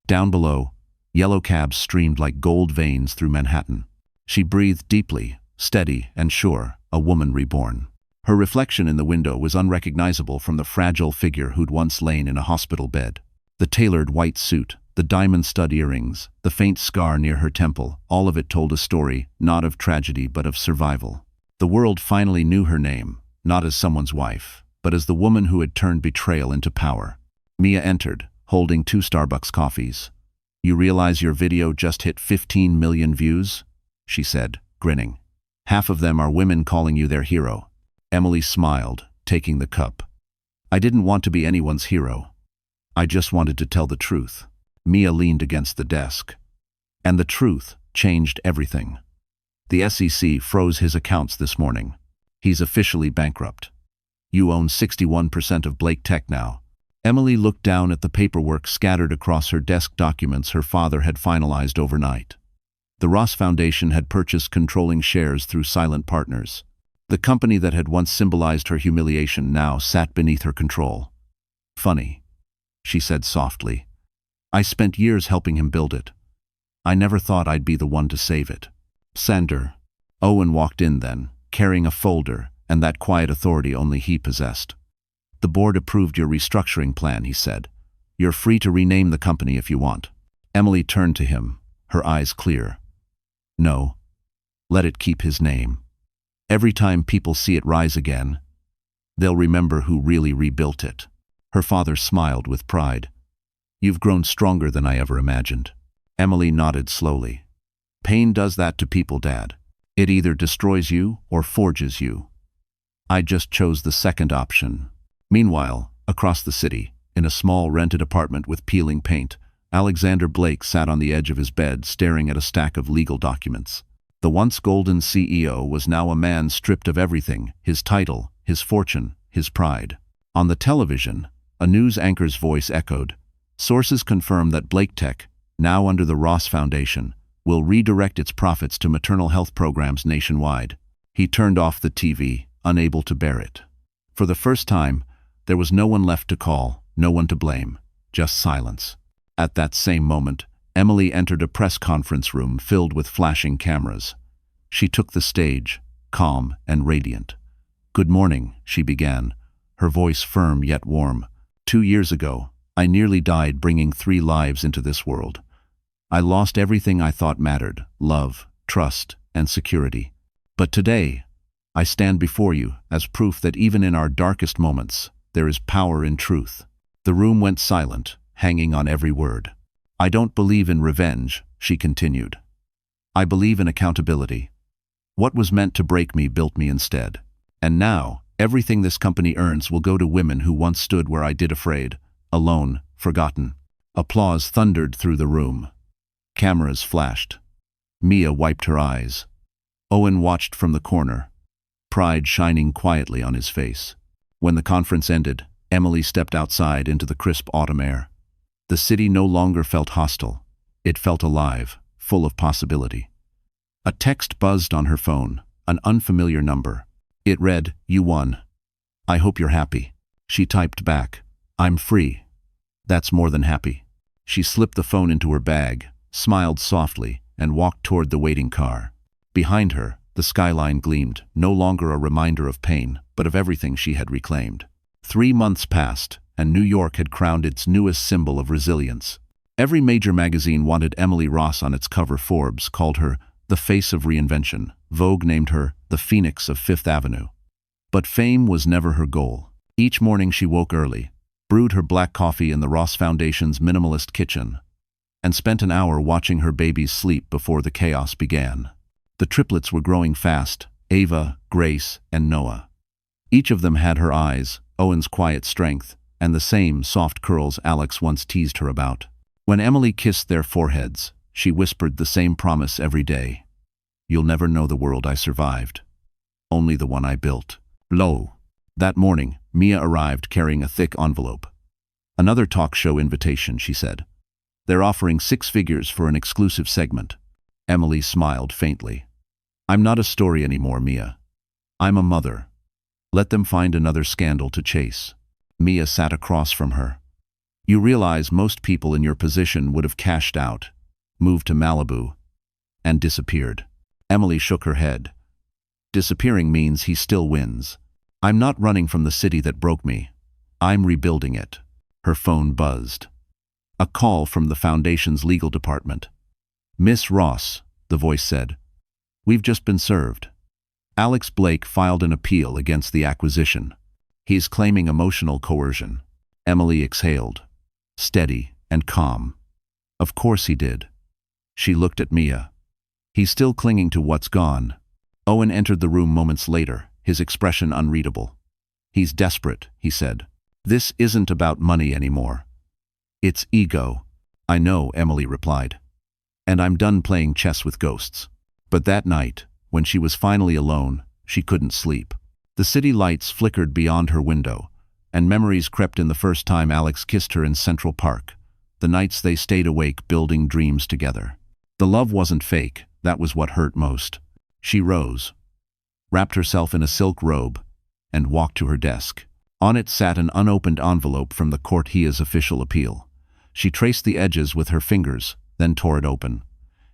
Down below, yellow cabs streamed like gold veins through Manhattan. She breathed deeply, steady and sure, a woman reborn. Her reflection in the window was unrecognizable from the fragile figure who'd once lain in a hospital bed. The tailored white suit, the diamond stud earrings, the faint scar near her temple, all of it told a story, not of tragedy but of survival. The world finally knew her name, not as someone's wife, but as the woman who had turned betrayal into power. Mia entered, holding 2 Starbucks coffees. "You realize your video just hit 15 million views?" she said, grinning. "Half of them are women calling you their hero." Emily smiled, taking the cup. "I didn't want to be anyone's hero. I just wanted to tell the truth." Mia leaned against the desk. "And the truth changed everything. The SEC froze his accounts this morning. He's officially bankrupt. You own 61% of Blake Tech now." Emily looked down at the paperwork scattered across her desk, documents her father had finalized overnight. The Ross Foundation had purchased controlling shares through silent partners. The company that had once symbolized her humiliation now sat beneath her control. "Funny," she said softly. "I spent years helping him build it. I never thought I'd be the one to save it." "Sander." Owen walked in then, carrying a folder and that quiet authority only he possessed. "The board approved your restructuring plan," he said. "You're free to rename the company if you want." Emily turned to him, her eyes clear. "No. Let it keep his name. Every time people see it rise again, they'll remember who really rebuilt it." Her father smiled with pride. "You've grown stronger than I ever imagined." Emily nodded slowly. "Pain does that to people, Dad. It either destroys you or forges you. I just chose the second option." Meanwhile, across the city, in a small rented apartment with peeling paint, Alexander Blake sat on the edge of his bed staring at a stack of legal documents. The once golden CEO was now a man stripped of everything: his title, his fortune, his pride. On the television, a news anchor's voice echoed, "Sources confirm that Blake Tech, now under the Ross Foundation, will redirect its profits to maternal health programs nationwide." He turned off the TV, unable to bear it. For the first time, there was no one left to call, No one to blame, just silence. At that same moment, Emily entered a press conference room filled with flashing cameras. She took the stage, calm and radiant. "Good morning," she began, her voice firm yet warm. "2 years ago, I nearly died bringing 3 lives into this world. I lost everything I thought mattered: love, trust, and security. But today, I stand before you as proof that even in our darkest moments, there is power in truth." The room went silent, hanging on every word. "I don't believe in revenge," she continued. "I believe in accountability. What was meant to break me built me instead. And now, everything this company earns will go to women who once stood where I did, afraid, alone, forgotten." Applause thundered through the room. Cameras flashed. Mia wiped her eyes. Owen watched from the corner, pride shining quietly on his face. When the conference ended, Emily stepped outside into the crisp autumn air. The city no longer felt hostile. It felt alive, full of possibility. A text buzzed on her phone, an unfamiliar number. It read, "You won. I hope you're happy." She typed back, "I'm free. That's more than happy." She slipped the phone into her bag, smiled softly, and walked toward the waiting car. Behind her, the skyline gleamed, no longer a reminder of pain, but of everything she had reclaimed. 3 months passed, and New York had crowned its newest symbol of resilience. Every major magazine wanted Emily Ross on its cover. Forbes called her the face of reinvention. Vogue named her the Phoenix of Fifth Avenue. But fame was never her goal. Each morning she woke early, brewed her black coffee in the Ross Foundation's minimalist kitchen, and spent an hour watching her babies sleep before the chaos began. The triplets were growing fast: Ava, Grace, and Noah. Each of them had her eyes, Owen's quiet strength, and the same soft curls Alex once teased her about. When Emily kissed their foreheads, she whispered the same promise every day: "You'll never know the world I survived. Only the one I built." Lo! That morning, Mia arrived carrying a thick envelope. "Another talk show invitation," she said. "They're offering 6 figures for an exclusive segment." Emily smiled faintly. "I'm not a story anymore, Mia. I'm a mother. Let them find another scandal to chase." Mia sat across from her. "You realize most people in your position would have cashed out, moved to Malibu, and disappeared." Emily shook her head. "Disappearing means he still wins. I'm not running from the city that broke me. I'm rebuilding it." Her phone buzzed. A call from the Foundation's legal department. "Miss Ross," the voice said, "we've just been served. Alex Blake filed an appeal against the acquisition. He's claiming emotional coercion." Emily exhaled, steady and calm. "Of course he did." She looked at Mia. "He's still clinging to what's gone." Owen entered the room moments later, his expression unreadable. "He's desperate," he said. "This isn't about money anymore. It's ego." "I know," Emily replied. "And I'm done playing chess with ghosts." But that night, when she was finally alone, she couldn't sleep. The city lights flickered beyond her window, and memories crept in. The first time Alex kissed her in Central Park, the nights they stayed awake building dreams together. The love wasn't fake, that was what hurt most. She rose, wrapped herself in a silk robe, and walked to her desk. On it sat an unopened envelope from the Courtiers' official appeal. She traced the edges with her fingers, then tore it open.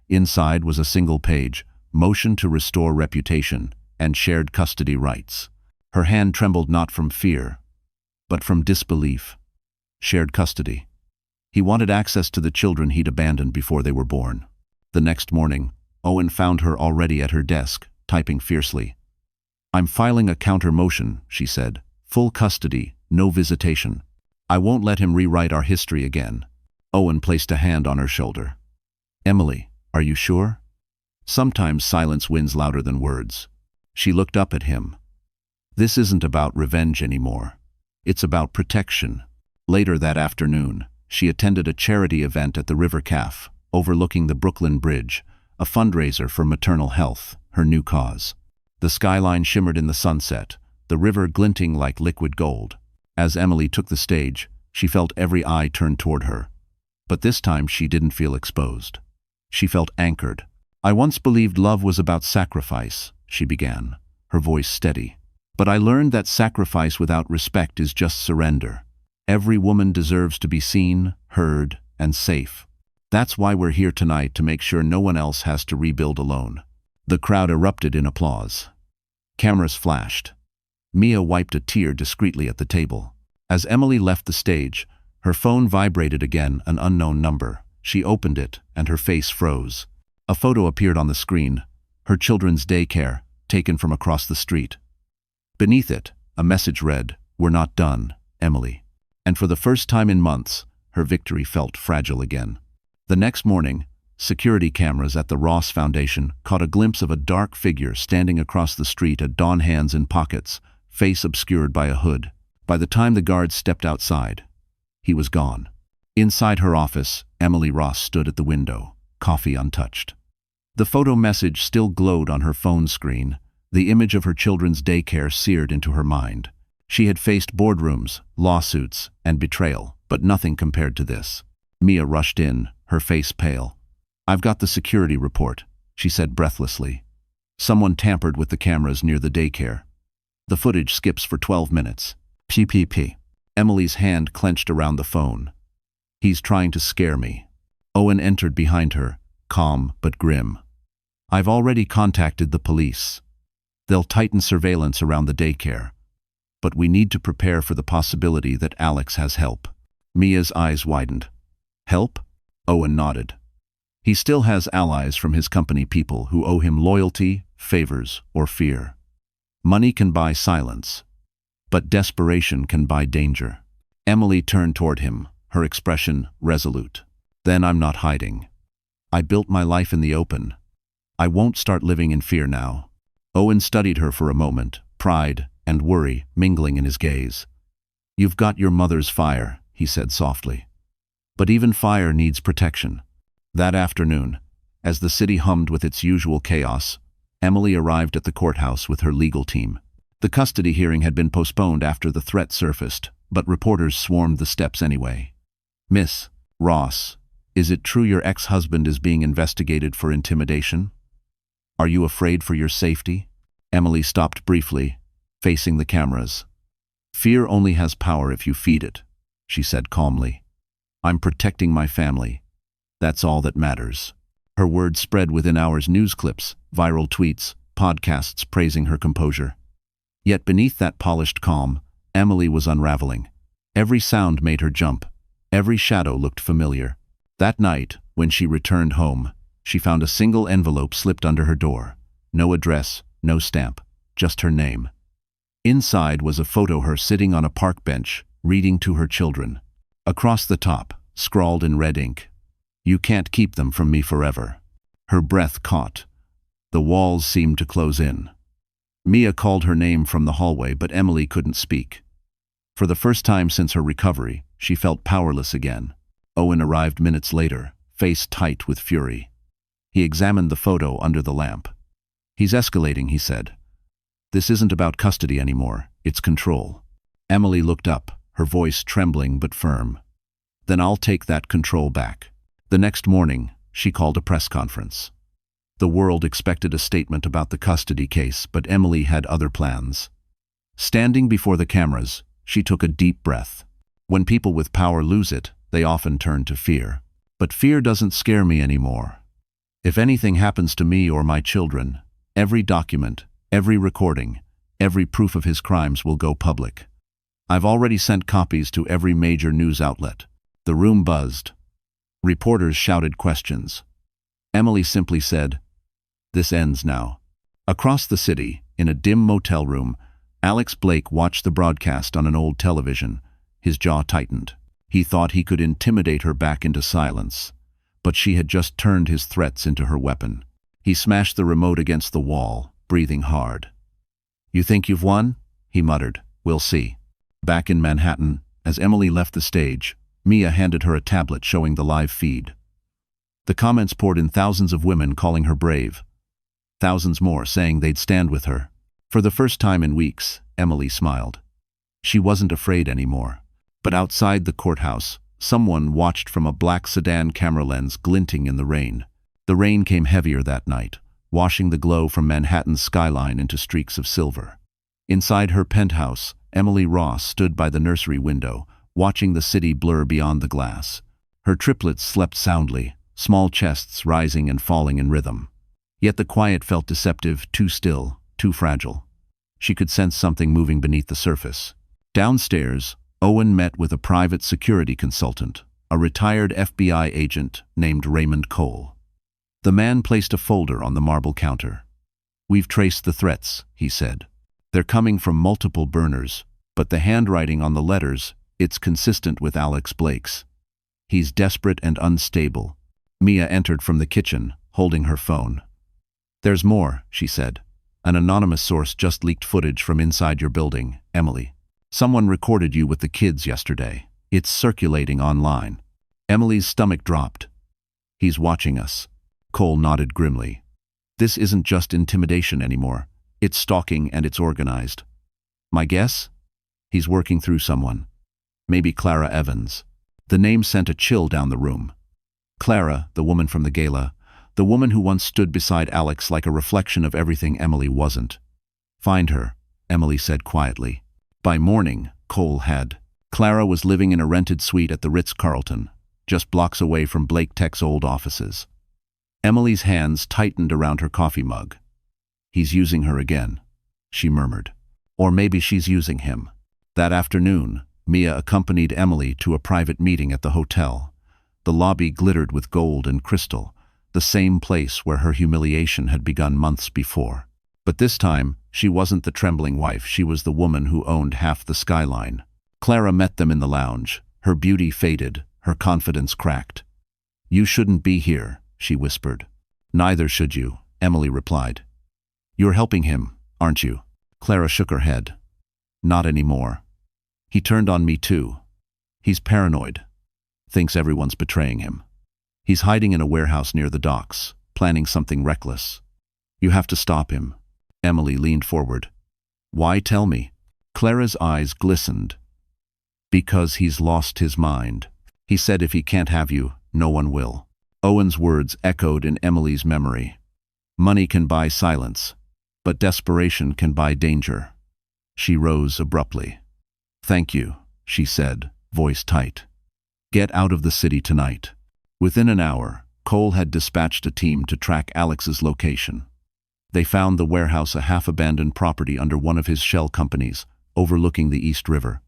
Inside was a single page: motion to restore reputation and shared custody rights. Her hand trembled not from fear, but from disbelief. Shared custody. He wanted access to the children he'd abandoned before they were born. The next morning, Owen found her already at her desk, typing fiercely. "I'm filing a counter motion," she said. "Full custody, no visitation. I won't let him rewrite our history again." Owen placed a hand on her shoulder. "Emily, are you sure?" Sometimes silence wins louder than words. She looked up at him. "This isn't about revenge anymore. It's about protection." Later that afternoon, she attended a charity event at the River Caf, overlooking the Brooklyn Bridge, a fundraiser for maternal health, her new cause. The skyline shimmered in the sunset, the river glinting like liquid gold. As Emily took the stage, she felt every eye turned toward her. But this time she didn't feel exposed. She felt anchored. "I once believed love was about sacrifice," she began, her voice steady. "But I learned that sacrifice without respect is just surrender. Every woman deserves to be seen, heard, and safe. That's why we're here tonight, to make sure no one else has to rebuild alone." The crowd erupted in applause. Cameras flashed. Mia wiped a tear discreetly at the table. As Emily left the stage, her phone vibrated again, an unknown number. She opened it, and her face froze. A photo appeared on the screen, her children's daycare, taken from across the street. Beneath it, a message read, "We're not done, Emily." And for the first time in months, her victory felt fragile again. The next morning, security cameras at the Ross Foundation caught a glimpse of a dark figure standing across the street at dawn, hands in pockets, face obscured by a hood. By the time the guards stepped outside, he was gone. Inside her office, Emily Ross stood at the window, coffee untouched. The photo message still glowed on her phone screen, the image of her children's daycare seared into her mind. She had faced boardrooms, lawsuits, and betrayal, but nothing compared to this. Mia rushed in, her face pale. "I've got the security report," she said breathlessly. "Someone tampered with the cameras near the daycare. The footage skips for 12 minutes. PPP. Emily's hand clenched around the phone. "He's trying to scare me." Owen entered behind her, calm but grim. "I've already contacted the police. They'll tighten surveillance around the daycare. But we need to prepare for the possibility that Alex has help." Mia's eyes widened. "Help?" Owen nodded. "He still has allies from his company, people who owe him loyalty, favors, or fear. Money can buy silence, but desperation can buy danger." Emily turned toward him, her expression resolute. "Then I'm not hiding. I built my life in the open. I won't start living in fear now." Owen studied her for a moment, pride and worry mingling in his gaze. "You've got your mother's fire," he said softly. "But even fire needs protection." That afternoon, as the city hummed with its usual chaos, Emily arrived at the courthouse with her legal team. The custody hearing had been postponed after the threat surfaced, but reporters swarmed the steps anyway. "Miss Ross, is it true your ex-husband is being investigated for intimidation? Are you afraid for your safety?" Emily stopped briefly, facing the cameras. "Fear only has power if you feed it," she said calmly. "I'm protecting my family. That's all that matters." Her words spread within hours, news clips, viral tweets, podcasts praising her composure. Yet beneath that polished calm, Emily was unraveling. Every sound made her jump. Every shadow looked familiar. That night, when she returned home, she found a single envelope slipped under her door. No address, no stamp, just her name. Inside was a photo of her sitting on a park bench, reading to her children. Across the top, scrawled in red ink, "You can't keep them from me forever." Her breath caught. The walls seemed to close in. Mia called her name from the hallway, but Emily couldn't speak. For the first time since her recovery, she felt powerless again. Owen arrived minutes later, face tight with fury. He examined the photo under the lamp. "He's escalating," he said. "This isn't about custody anymore, it's control." Emily looked up, her voice trembling but firm. "Then I'll take that control back." The next morning, she called a press conference. The world expected a statement about the custody case, but Emily had other plans. Standing before the cameras, she took a deep breath. When people with power lose it, they often turn to fear. But fear doesn't scare me anymore. If anything happens to me or my children, every document, every recording, every proof of his crimes will go public. I've already sent copies to every major news outlet. The room buzzed. Reporters shouted questions. Emily simply said, "This ends now." Across the city, in a dim motel room, Alex Blake watched the broadcast on an old television. His jaw tightened. He thought he could intimidate her back into silence, but she had just turned his threats into her weapon. He smashed the remote against the wall, breathing hard. "You think you've won?" he muttered. "We'll see." Back in Manhattan, as Emily left the stage, Mia handed her a tablet showing the live feed. The comments poured in, thousands of women calling her brave. Thousands more saying they'd stand with her. For the first time in weeks, Emily smiled. She wasn't afraid anymore. But outside the courthouse, someone watched from a black sedan camera lens glinting in the rain. The rain came heavier that night, washing the glow from Manhattan's skyline into streaks of silver. Inside her penthouse, Emily Ross stood by the nursery window, watching the city blur beyond the glass. Her triplets slept soundly, small chests rising and falling in rhythm. Yet the quiet felt deceptive, too still, too fragile. She could sense something moving beneath the surface. Downstairs, Owen met with a private security consultant, a retired FBI agent named Raymond Cole. The man placed a folder on the marble counter. "We've traced the threats," he said. "They're coming from multiple burners, but the handwriting on the letters, it's consistent with Alex Blake's. He's desperate and unstable." Mia entered from the kitchen, holding her phone. "There's more," she said. "An anonymous source just leaked footage from inside your building, Emily. Someone recorded you with the kids yesterday. It's circulating online." Emily's stomach dropped. "He's watching us." Cole nodded grimly. "This isn't just intimidation anymore. It's stalking and it's organized. My guess? He's working through someone. Maybe Clara Evans." The name sent a chill down the room. Clara, the woman from the gala, the woman who once stood beside Alex like a reflection of everything Emily wasn't. "Find her," Emily said quietly. By morning, Cole had. Clara was living in a rented suite at the Ritz-Carlton, just blocks away from Blake Tech's old offices. Emily's hands tightened around her coffee mug. "He's using her again," she murmured. "Or maybe she's using him." That afternoon, Mia accompanied Emily to a private meeting at the hotel. The lobby glittered with gold and crystal, the same place where her humiliation had begun months before. But this time, she wasn't the trembling wife, she was the woman who owned half the skyline. Clara met them in the lounge. Her beauty faded, her confidence cracked. "You shouldn't be here," she whispered. "Neither should you," Emily replied. "You're helping him, aren't you?" Clara shook her head. "Not anymore. He turned on me too. He's paranoid. Thinks everyone's betraying him. He's hiding in a warehouse near the docks, planning something reckless. You have to stop him." Emily leaned forward. "Why, tell me?" Clara's eyes glistened. "Because he's lost his mind. He said if he can't have you, no one will." Owen's words echoed in Emily's memory. "Money can buy silence, but desperation can buy danger." She rose abruptly. "Thank you," she said, voice tight. "Get out of the city tonight." Within an hour, Cole had dispatched a team to track Alex's location. They found the warehouse a half-abandoned property under one of his shell companies, overlooking the East River.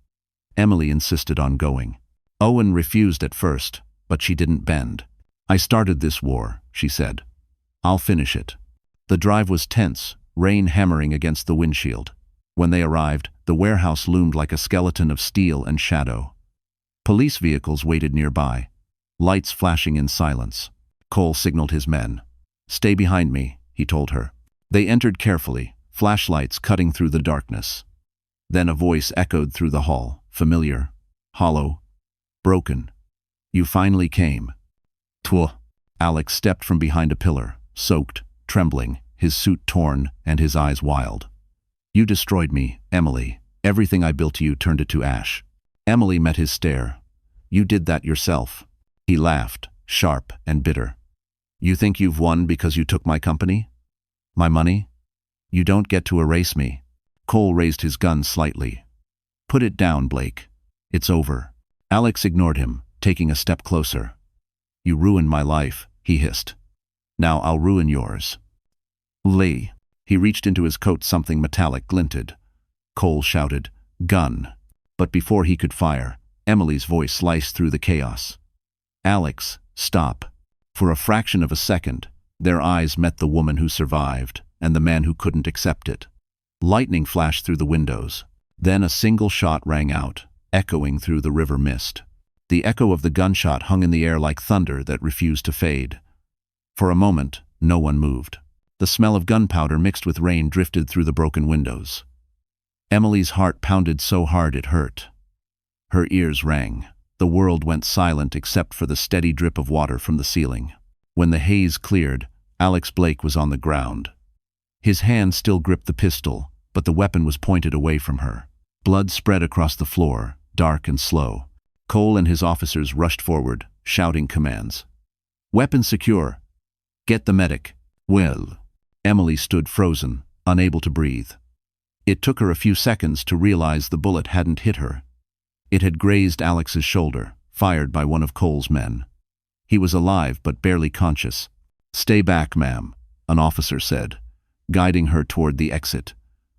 Emily insisted on going. Owen refused at first, but she didn't bend. "I started this war," she said. "I'll finish it." The drive was tense, rain hammering against the windshield. When they arrived, the warehouse loomed like a skeleton of steel and shadow. Police vehicles waited nearby, lights flashing in silence. Cole signaled his men. "Stay behind me," he told her. They entered carefully, flashlights cutting through the darkness. Then a voice echoed through the hall, familiar, hollow, broken. "You finally came." "Twa." Alex stepped from behind a pillar, soaked, trembling, his suit torn and his eyes wild. "You destroyed me, Emily. Everything I built to you turned it to ash." Emily met his stare. "You did that yourself." He laughed, sharp and bitter. "You think you've won because you took my company? My money? You don't get to erase me." Cole raised his gun slightly. "Put it down, Blake. It's over." Alex ignored him, taking a step closer. "You ruined my life," he hissed. "Now I'll ruin yours." "Lee." He reached into his coat, something metallic glinted. Cole shouted, "Gun." But before he could fire, Emily's voice sliced through the chaos. "Alex, stop." For a fraction of a second, their eyes met the woman who survived and the man who couldn't accept it. Lightning flashed through the windows. Then a single shot rang out, echoing through the river mist. The echo of the gunshot hung in the air like thunder that refused to fade. For a moment, no one moved. The smell of gunpowder mixed with rain drifted through the broken windows. Emily's heart pounded so hard it hurt. Her ears rang. The world went silent except for the steady drip of water from the ceiling. When the haze cleared, Alex Blake was on the ground. His hand still gripped the pistol, but the weapon was pointed away from her. Blood spread across the floor, dark and slow. Cole and his officers rushed forward, shouting commands. "Weapon secure. Get the medic." "Well." Emily stood frozen, unable to breathe. It took her a few seconds to realize the bullet hadn't hit her. It had grazed Alex's shoulder, fired by one of Cole's men. He was alive but barely conscious. "Stay back, ma'am," an officer said, guiding her toward the exit.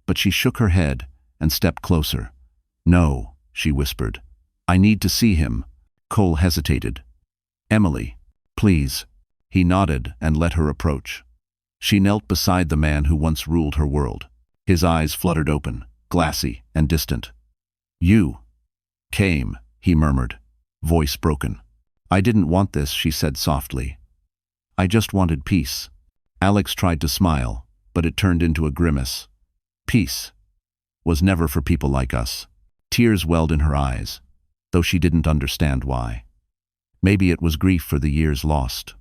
But she shook her head and stepped closer. "No," she whispered. "I need to see him." Cole hesitated. "Emily, please." He nodded and let her approach. She knelt beside the man who once ruled her world. His eyes fluttered open, glassy and distant. "You came," he murmured, voice broken. "I didn't want this," she said softly. "I just wanted peace." Alex tried to smile, but it turned into a grimace. Peace was never for people like us. Tears welled in her eyes, though she didn't understand why. Maybe it was grief for the years lost.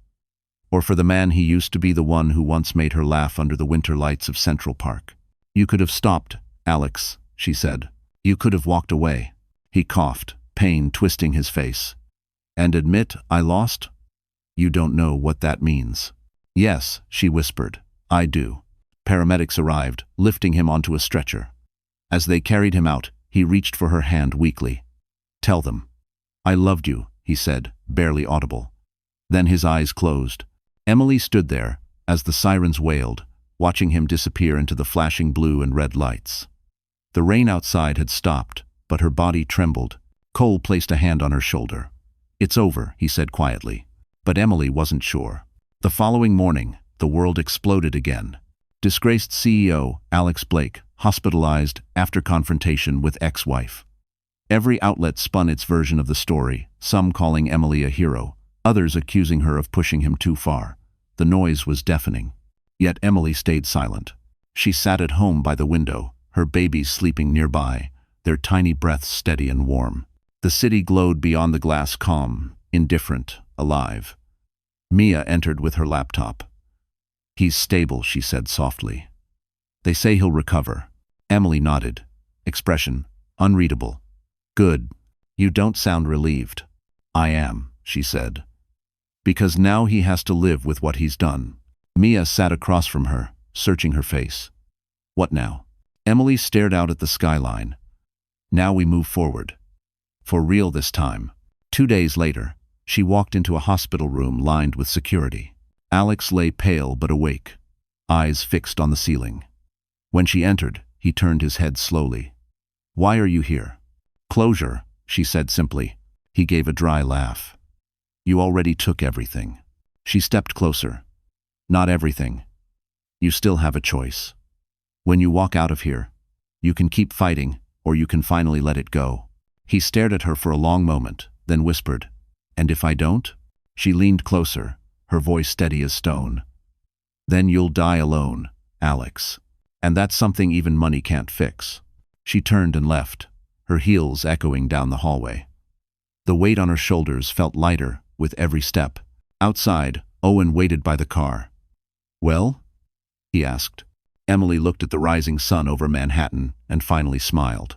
Or for the man he used to be, the one who once made her laugh under the winter lights of Central Park. "You could have stopped, Alex," she said. "You could have walked away." He coughed, pain twisting his face. "And admit I lost? You don't know what that means." "Yes," she whispered. "I do." Paramedics arrived, lifting him onto a stretcher. As they carried him out, he reached for her hand weakly. "Tell them. I loved you," he said, barely audible. Then his eyes closed. Emily stood there, as the sirens wailed, watching him disappear into the flashing blue and red lights. The rain outside had stopped, but her body trembled. Cole placed a hand on her shoulder. "It's over," he said quietly. But Emily wasn't sure. The following morning, the world exploded again. Disgraced CEO Alex Blake, hospitalized after confrontation with ex-wife. Every outlet spun its version of the story, some calling Emily a hero, others accusing her of pushing him too far. The noise was deafening. Yet Emily stayed silent. She sat at home by the window, her babies sleeping nearby, their tiny breaths steady and warm. The city glowed beyond the glass, calm, indifferent, alive. Mia entered with her laptop. "He's stable," she said softly. "They say he'll recover." Emily nodded, expression unreadable. "Good. You don't sound relieved." "I am," she said. "Because now he has to live with what he's done." Mia sat across from her, searching her face. "What now?" Emily stared out at the skyline. "Now we move forward. For real this time." 2 days later, she walked into a hospital room lined with security. Alex lay pale but awake, eyes fixed on the ceiling. When she entered, he turned his head slowly. "Why are you here?" "Closure," she said simply. He gave a dry laugh. "You already took everything." She stepped closer. "Not everything. You still have a choice. When you walk out of here, you can keep fighting, or you can finally let it go." He stared at her for a long moment, then whispered, "And if I don't?" She leaned closer, her voice steady as stone. "Then you'll die alone, Alex. And that's something even money can't fix." She turned and left, her heels echoing down the hallway. The weight on her shoulders felt lighter with every step. Outside, Owen waited by the car. "Well?" he asked. Emily looked at the rising sun over Manhattan and finally smiled.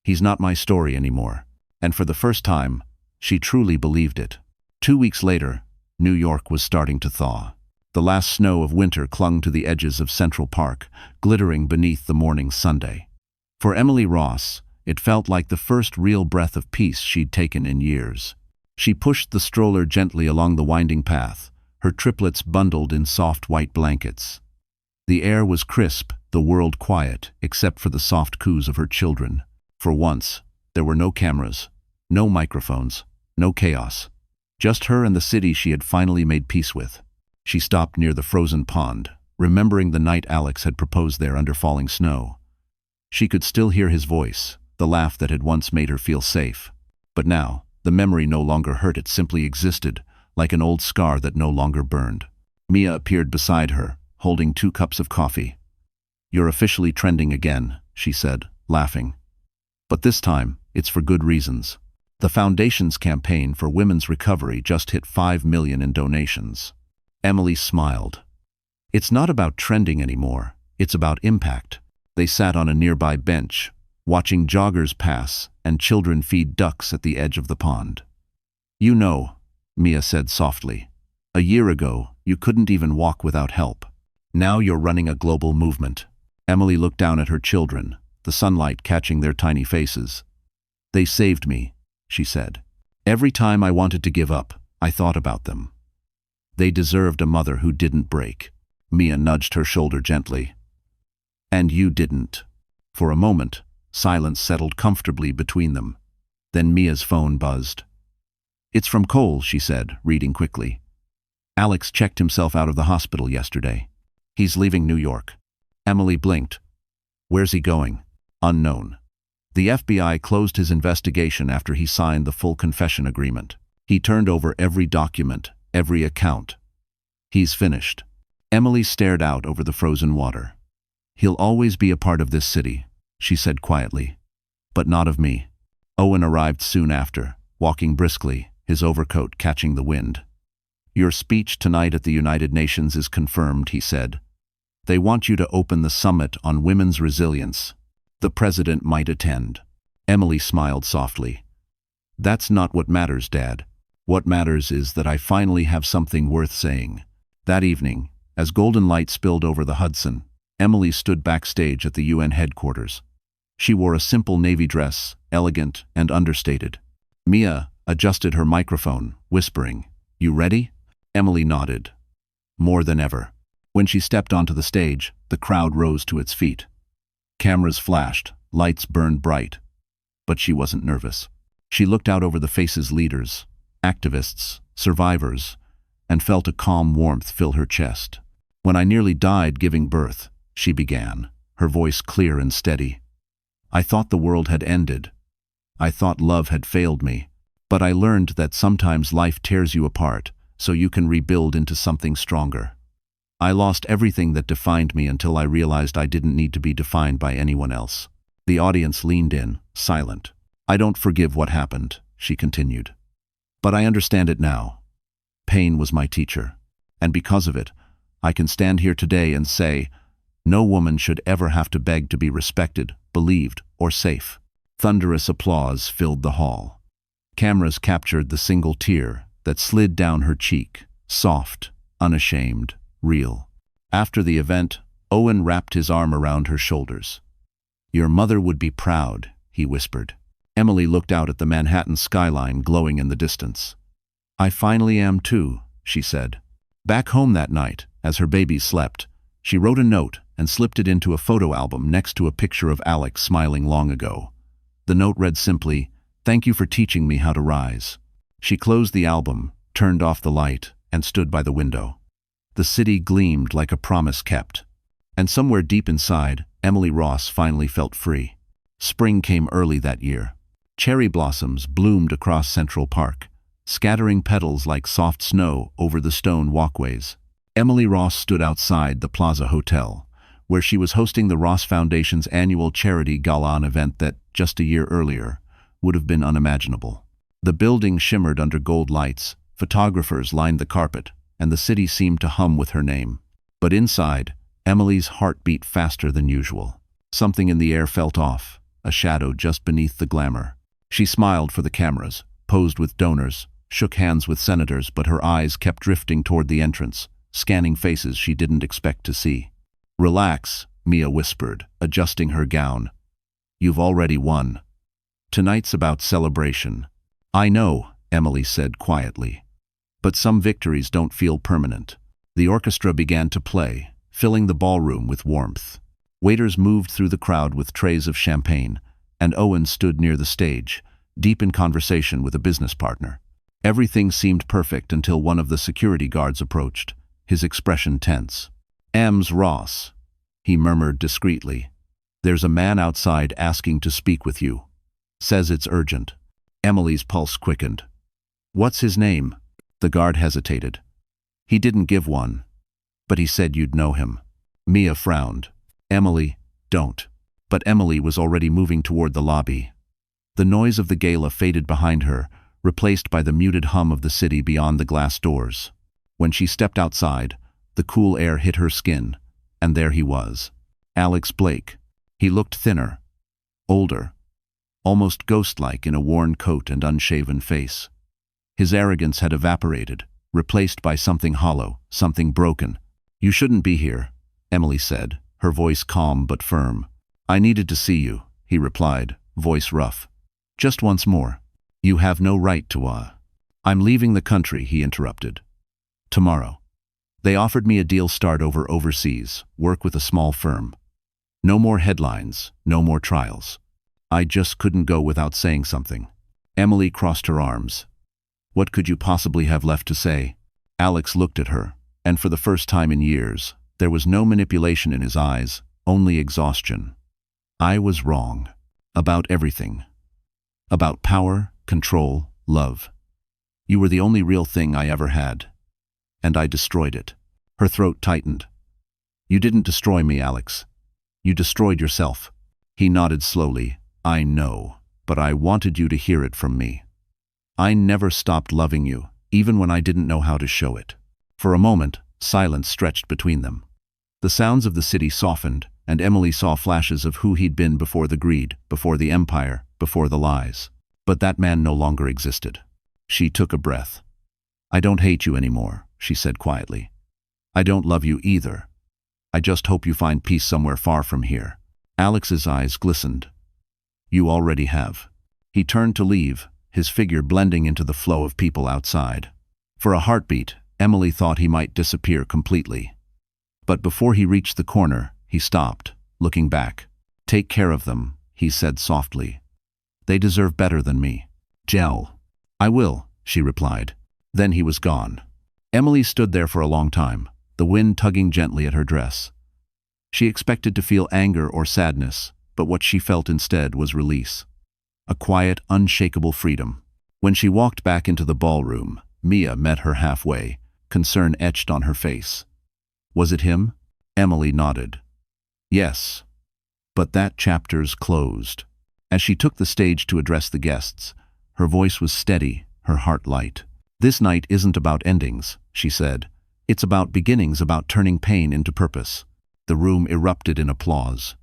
"He's not my story anymore." And for the first time, she truly believed it. 2 weeks later, New York was starting to thaw. The last snow of winter clung to the edges of Central Park, glittering beneath the morning Sunday. For Emily Ross, it felt like the first real breath of peace she'd taken in years. She pushed the stroller gently along the winding path, her triplets bundled in soft white blankets. The air was crisp, the world quiet, except for the soft coos of her children. For once, there were no cameras, no microphones, no chaos. Just her and the city she had finally made peace with. She stopped near the frozen pond, remembering the night Alex had proposed there under falling snow. She could still hear his voice, the laugh that had once made her feel safe. But now, the memory no longer hurt, it simply existed, like an old scar that no longer burned. Mia appeared beside her, holding 2 cups of coffee. "You're officially trending again," she said, laughing. "But this time, it's for good reasons. The Foundation's campaign for women's recovery just hit 5 million in donations." Emily smiled. "It's not about trending anymore, it's about impact." They sat on a nearby bench, watching joggers pass and children feed ducks at the edge of the pond. "You know," Mia said softly, "a year ago, you couldn't even walk without help. Now you're running a global movement." Emily looked down at her children, the sunlight catching their tiny faces. They saved me, she said. Every time I wanted to give up, I thought about them. They deserved a mother who didn't break. Mia nudged her shoulder gently. And you didn't. For a moment, silence settled comfortably between them. Then Mia's phone buzzed. It's from Cole, she said, reading quickly. Alex checked himself out of the hospital yesterday. He's leaving New York. Emily blinked. Where's he going? Unknown. The FBI closed his investigation after he signed the full confession agreement. He turned over every document, every account. He's finished. Emily stared out over the frozen water. He'll always be a part of this city, she said quietly. But not of me. Owen arrived soon after, walking briskly, his overcoat catching the wind. Your speech tonight at the United Nations is confirmed, he said. They want you to open the summit on women's resilience. The president might attend. Emily smiled softly. That's not what matters, Dad. What matters is that I finally have something worth saying. That evening, as golden light spilled over the Hudson, Emily stood backstage at the UN headquarters. She wore a simple navy dress, elegant and understated. Mia adjusted her microphone, whispering, "You ready?" Emily nodded. More than ever. When she stepped onto the stage, the crowd rose to its feet. Cameras flashed, lights burned bright. But she wasn't nervous. She looked out over the faces leaders, activists, survivors, and felt a calm warmth fill her chest. When I nearly died giving birth, she began, her voice clear and steady. I thought the world had ended. I thought love had failed me. But I learned that sometimes life tears you apart, so you can rebuild into something stronger. I lost everything that defined me until I realized I didn't need to be defined by anyone else. The audience leaned in, silent. I don't forgive what happened, she continued. But I understand it now. Pain was my teacher. And because of it, I can stand here today and say, no woman should ever have to beg to be respected, believed, or safe. Thunderous applause filled the hall. Cameras captured the single tear that slid down her cheek, soft, unashamed, real. After the event, Owen wrapped his arm around her shoulders. Your mother would be proud, he whispered. Emily looked out at the Manhattan skyline glowing in the distance. I finally am too, she said. Back home that night, as her babies slept, she wrote a note and slipped it into a photo album next to a picture of Alex smiling long ago. The note read simply, "Thank you for teaching me how to rise." She closed the album, turned off the light, and stood by the window. The city gleamed like a promise kept. And somewhere deep inside, Emily Ross finally felt free. Spring came early that year. Cherry blossoms bloomed across Central Park, scattering petals like soft snow over the stone walkways. Emily Ross stood outside the Plaza Hotel, where she was hosting the Ross Foundation's annual charity gala event that, just a year earlier, would have been unimaginable. The building shimmered under gold lights, photographers lined the carpet, and the city seemed to hum with her name. But inside, Emily's heart beat faster than usual. Something in the air felt off, a shadow just beneath the glamour. She smiled for the cameras, posed with donors, shook hands with senators, but her eyes kept drifting toward the entrance, scanning faces she didn't expect to see. Relax, Mia whispered, adjusting her gown. You've already won. Tonight's about celebration. I know, Emily said quietly. But some victories don't feel permanent. The orchestra began to play, filling the ballroom with warmth. Waiters moved through the crowd with trays of champagne, and Owen stood near the stage, deep in conversation with a business partner. Everything seemed perfect until one of the security guards approached, his expression tense. "Ems Ross," he murmured discreetly. "There's a man outside asking to speak with you. Says it's urgent." Emily's pulse quickened. "What's his name?" The guard hesitated. "He didn't give one, but he said you'd know him." Mia frowned. "Emily, don't." But Emily was already moving toward the lobby. The noise of the gala faded behind her, replaced by the muted hum of the city beyond the glass doors. When she stepped outside, the cool air hit her skin, and there he was. Alex Blake. He looked thinner, older, almost ghost-like in a worn coat and unshaven face. His arrogance had evaporated, replaced by something hollow, something broken. "You shouldn't be here," Emily said, her voice calm but firm. "I needed to see you," he replied, voice rough. Just once more. You have no right to, I'm leaving the country, he interrupted. Tomorrow. They offered me a deal start over overseas, work with a small firm. No more headlines, no more trials. I just couldn't go without saying something. Emily crossed her arms. What could you possibly have left to say? Alex looked at her, and for the first time in years, there was no manipulation in his eyes, only exhaustion. I was wrong. About everything. About power, control, love. You were the only real thing I ever had. And I destroyed it. Her throat tightened. You didn't destroy me, Alex. You destroyed yourself. He nodded slowly. I know, but I wanted you to hear it from me. I never stopped loving you, even when I didn't know how to show it. For a moment, silence stretched between them. The sounds of the city softened, and Emily saw flashes of who he'd been before the greed, before the empire, before the lies. But that man no longer existed. She took a breath. I don't hate you anymore, she said quietly. I don't love you either. I just hope you find peace somewhere far from here. Alex's eyes glistened. You already have. He turned to leave, his figure blending into the flow of people outside. For a heartbeat, Emily thought he might disappear completely. But before he reached the corner, he stopped, looking back. Take care of them, he said softly. They deserve better than me. Gel. I will, she replied. Then he was gone. Emily stood there for a long time, the wind tugging gently at her dress. She expected to feel anger or sadness, but what she felt instead was release. A quiet, unshakable freedom. When she walked back into the ballroom, Mia met her halfway, concern etched on her face. Was it him? Emily nodded. Yes. But that chapter's closed. As she took the stage to address the guests, her voice was steady, her heart light. This night isn't about endings, she said. It's about beginnings, about turning pain into purpose. The room erupted in applause.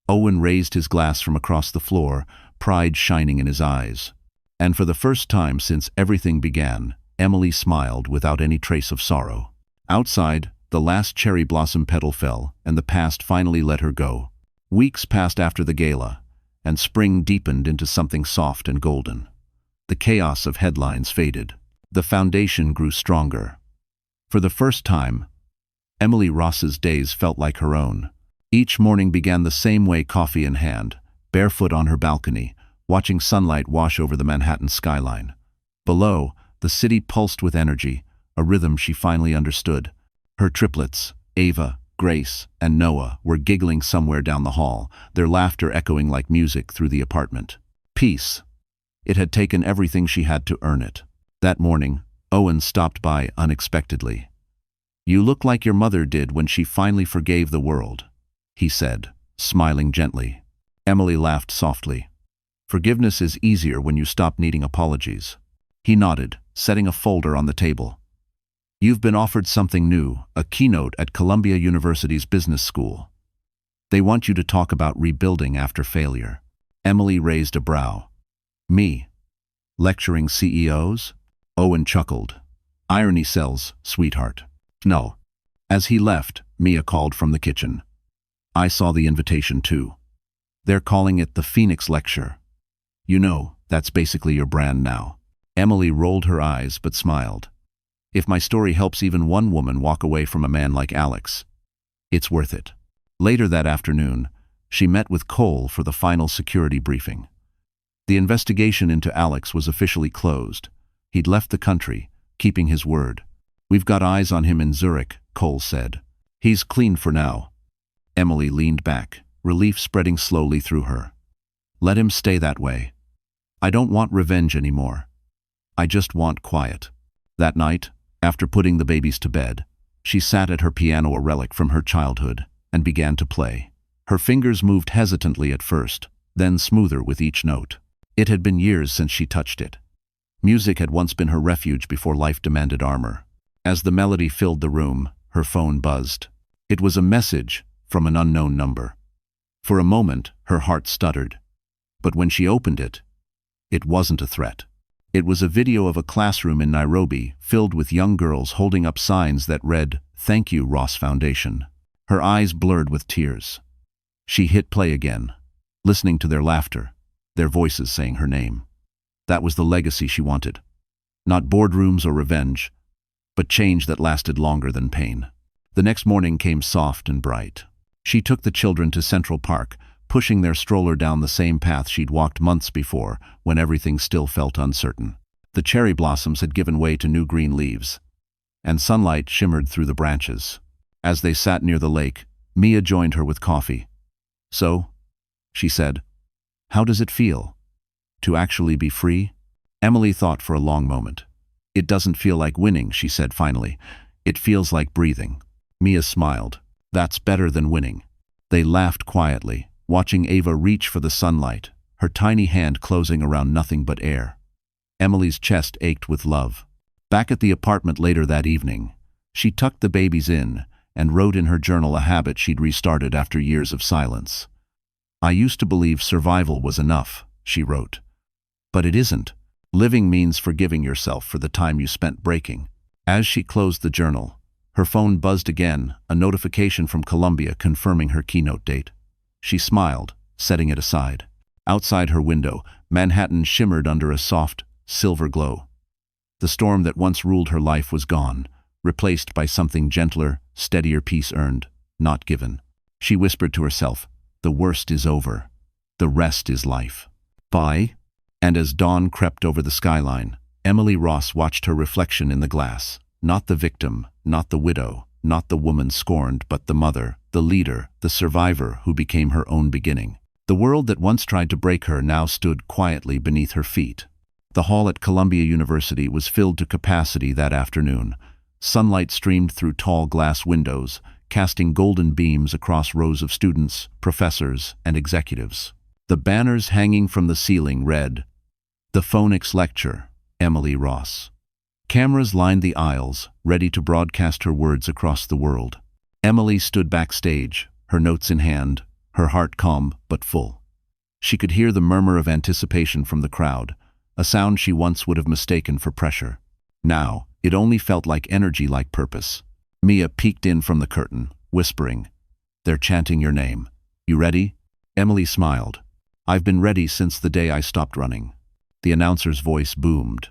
Owen raised his glass from across the floor, pride shining in his eyes. And for the first time since everything began, Emily smiled without any trace of sorrow. Outside, the last cherry blossom petal fell, and the past finally let her go. Weeks passed after the gala, and spring deepened into something soft and golden. The chaos of headlines faded. The foundation grew stronger. For the first time, Emily Ross's days felt like her own. Each morning began the same way, coffee in hand, barefoot on her balcony, watching sunlight wash over the Manhattan skyline. Below, the city pulsed with energy, a rhythm she finally understood. Her triplets, Ava, Grace, and Noah, were giggling somewhere down the hall, their laughter echoing like music through the apartment. Peace. It had taken everything she had to earn it. That morning, Owen stopped by unexpectedly. You look like your mother did when she finally forgave the world, he said, smiling gently. Emily laughed softly. Forgiveness is easier when you stop needing apologies. He nodded, setting a folder on the table. You've been offered something new, a keynote at Columbia University's business school. They want you to talk about rebuilding after failure. Emily raised a brow. Me? Lecturing CEOs? Owen chuckled. Irony sells, sweetheart. No. As he left, Mia called from the kitchen. I saw the invitation too. They're calling it the Phoenix Lecture. You know, that's basically your brand now. Emily rolled her eyes but smiled. If my story helps even one woman walk away from a man like Alex, it's worth it. Later that afternoon, she met with Cole for the final security briefing. The investigation into Alex was officially closed. He'd left the country, keeping his word. We've got eyes on him in Zurich, Cole said. He's clean for now. Emily leaned back, relief spreading slowly through her. Let him stay that way. I don't want revenge anymore. I just want quiet. That night, after putting the babies to bed, she sat at her piano, a relic from her childhood, and began to play. Her fingers moved hesitantly at first, then smoother with each note. It had been years since she touched it. Music had once been her refuge before life demanded armor. As the melody filled the room, her phone buzzed. It was a message from an unknown number. For a moment, her heart stuttered. But when she opened it, it wasn't a threat. It was a video of a classroom in Nairobi filled with young girls holding up signs that read, "Thank you, Ross Foundation." Her eyes blurred with tears. She hit play again, listening to their laughter, their voices saying her name. That was the legacy she wanted. Not boardrooms or revenge, but change that lasted longer than pain. The next morning came soft and bright. She took the children to Central Park, pushing their stroller down the same path she'd walked months before, when everything still felt uncertain. The cherry blossoms had given way to new green leaves, and sunlight shimmered through the branches. As they sat near the lake, Mia joined her with coffee. "So," she said, "how does it feel? To actually be free?" Emily thought for a long moment. "It doesn't feel like winning," she said finally. "It feels like breathing." Mia smiled. "That's better than winning." They laughed quietly, watching Ava reach for the sunlight, her tiny hand closing around nothing but air. Emily's chest ached with love. Back at the apartment later that evening, she tucked the babies in and wrote in her journal a habit she'd restarted after years of silence. "I used to believe survival was enough," she wrote. "But it isn't. Living means forgiving yourself for the time you spent breaking." As she closed the journal, her phone buzzed again, a notification from Columbia confirming her keynote date. She smiled, setting it aside. Outside her window, Manhattan shimmered under a soft, silver glow. The storm that once ruled her life was gone, replaced by something gentler, steadier peace earned, not given. She whispered to herself, "The worst is over. The rest is life." Bye. And as dawn crept over the skyline, Emily Ross watched her reflection in the glass. Not the victim, not the widow, not the woman scorned, but the mother, the leader, the survivor who became her own beginning. The world that once tried to break her now stood quietly beneath her feet. The hall at Columbia University was filled to capacity that afternoon. Sunlight streamed through tall glass windows, casting golden beams across rows of students, professors, and executives. The banners hanging from the ceiling read, "The Phonics Lecture, Emily Ross." Cameras lined the aisles, ready to broadcast her words across the world. Emily stood backstage, her notes in hand, her heart calm but full. She could hear the murmur of anticipation from the crowd, a sound she once would have mistaken for pressure. Now, it only felt like energy, like purpose. Mia peeked in from the curtain, whispering, "They're chanting your name. You ready?" Emily smiled. "I've been ready since the day I stopped running." The announcer's voice boomed.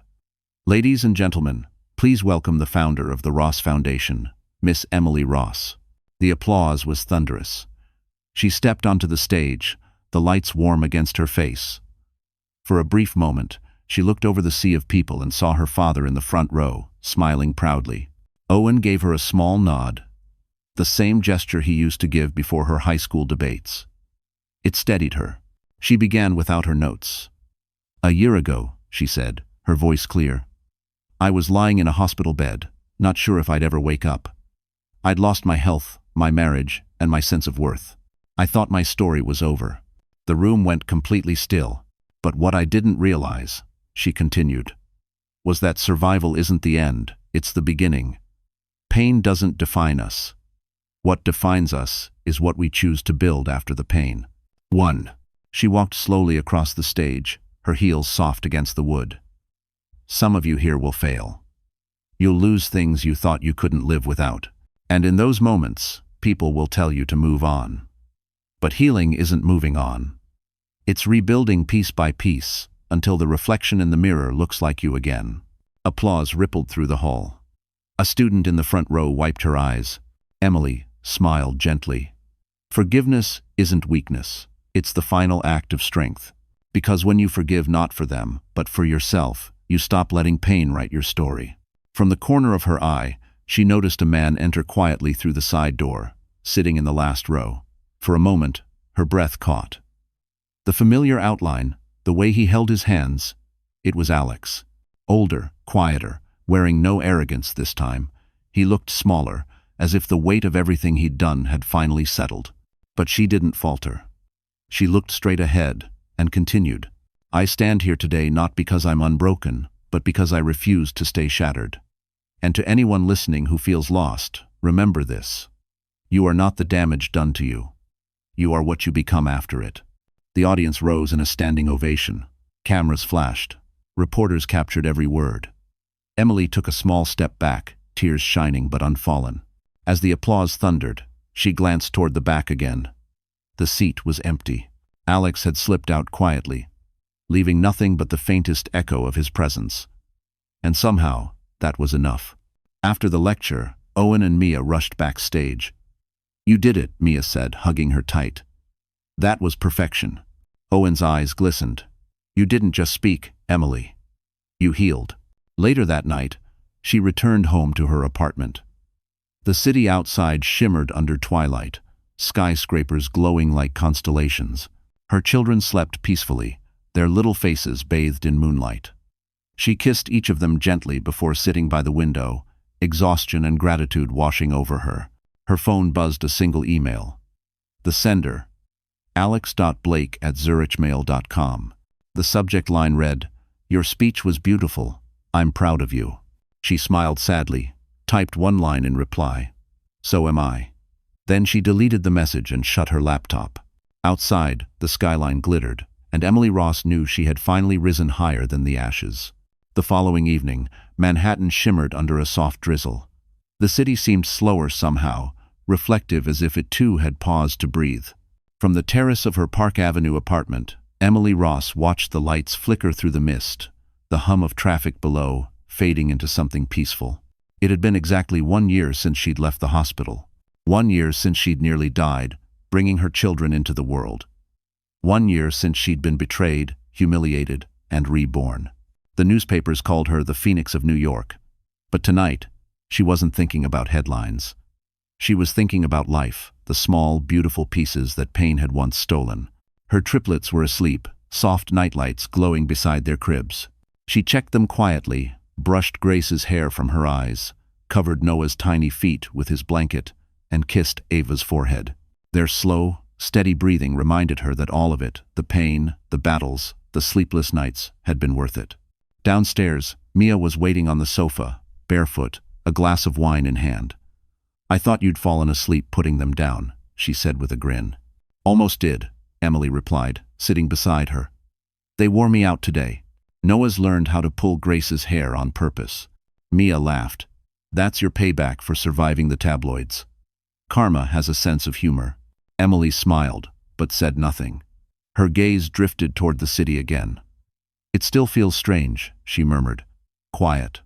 "Ladies and gentlemen, please welcome the founder of the Ross Foundation, Miss Emily Ross." The applause was thunderous. She stepped onto the stage, the lights warm against her face. For a brief moment, she looked over the sea of people and saw her father in the front row, smiling proudly. Owen gave her a small nod, the same gesture he used to give before her high school debates. It steadied her. She began without her notes. "A year ago," she said, her voice clear, "I was lying in a hospital bed, not sure if I'd ever wake up. I'd lost my health, my marriage, and my sense of worth. I thought my story was over." The room went completely still. "But what I didn't realize," she continued, "was that survival isn't the end, it's the beginning. Pain doesn't define us. What defines us is what we choose to build after the pain." 1. She walked slowly across the stage, her heels soft against the wood. "Some of you here will fail. You'll lose things you thought you couldn't live without. And in those moments, people will tell you to move on. But healing isn't moving on. It's rebuilding piece by piece, until the reflection in the mirror looks like you again." Applause rippled through the hall. A student in the front row wiped her eyes. Emily smiled gently. "Forgiveness isn't weakness. It's the final act of strength. Because when you forgive not for them, but for yourself, you stop letting pain write your story." From the corner of her eye, she noticed a man enter quietly through the side door, sitting in the last row. For a moment, her breath caught. The familiar outline, the way he held his hands, it was Alex. Older, quieter, wearing no arrogance this time. He looked smaller, as if the weight of everything he'd done had finally settled. But she didn't falter. She looked straight ahead and continued, "I stand here today not because I'm unbroken, but because I refuse to stay shattered. And to anyone listening who feels lost, remember this. You are not the damage done to you. You are what you become after it." The audience rose in a standing ovation. Cameras flashed. Reporters captured every word. Emily took a small step back, tears shining but unfallen. As the applause thundered, she glanced toward the back again. The seat was empty. Alex had slipped out quietly, leaving nothing but the faintest echo of his presence. And somehow, that was enough. After the lecture, Owen and Mia rushed backstage. "You did it," Mia said, hugging her tight. "That was perfection." Owen's eyes glistened. "You didn't just speak, Emily. You healed." Later that night, she returned home to her apartment. The city outside shimmered under twilight, skyscrapers glowing like constellations. Her children slept peacefully, their little faces bathed in moonlight. She kissed each of them gently before sitting by the window, exhaustion and gratitude washing over her. Her phone buzzed a single email. The sender, alex.blake@zurichmail.com. The subject line read, "Your speech was beautiful. I'm proud of you." She smiled sadly, typed one line in reply, "So am I." Then she deleted the message and shut her laptop. Outside, the skyline glittered, and Emily Ross knew she had finally risen higher than the ashes. The following evening, Manhattan shimmered under a soft drizzle. The city seemed slower somehow, reflective as if it too had paused to breathe. From the terrace of her Park Avenue apartment, Emily Ross watched the lights flicker through the mist, the hum of traffic below fading into something peaceful. It had been exactly 1 year since she'd left the hospital. 1 year since she'd nearly died, bringing her children into the world. 1 year since she'd been betrayed, humiliated, and reborn. The newspapers called her the Phoenix of New York. But tonight, she wasn't thinking about headlines. She was thinking about life, the small, beautiful pieces that pain had once stolen. Her triplets were asleep, soft nightlights glowing beside their cribs. She checked them quietly, brushed Grace's hair from her eyes, covered Noah's tiny feet with his blanket, and kissed Ava's forehead. Their slow, steady breathing reminded her that all of it, the pain, the battles, the sleepless nights, had been worth it. Downstairs, Mia was waiting on the sofa, barefoot, a glass of wine in hand. "I thought you'd fallen asleep putting them down," she said with a grin. "Almost did," Emily replied, sitting beside her. "They wore me out today. Noah's learned how to pull Grace's hair on purpose." Mia laughed. "That's your payback for surviving the tabloids. Karma has a sense of humor." Emily smiled, but said nothing. Her gaze drifted toward the city again. "It still feels strange," she murmured. "Quiet.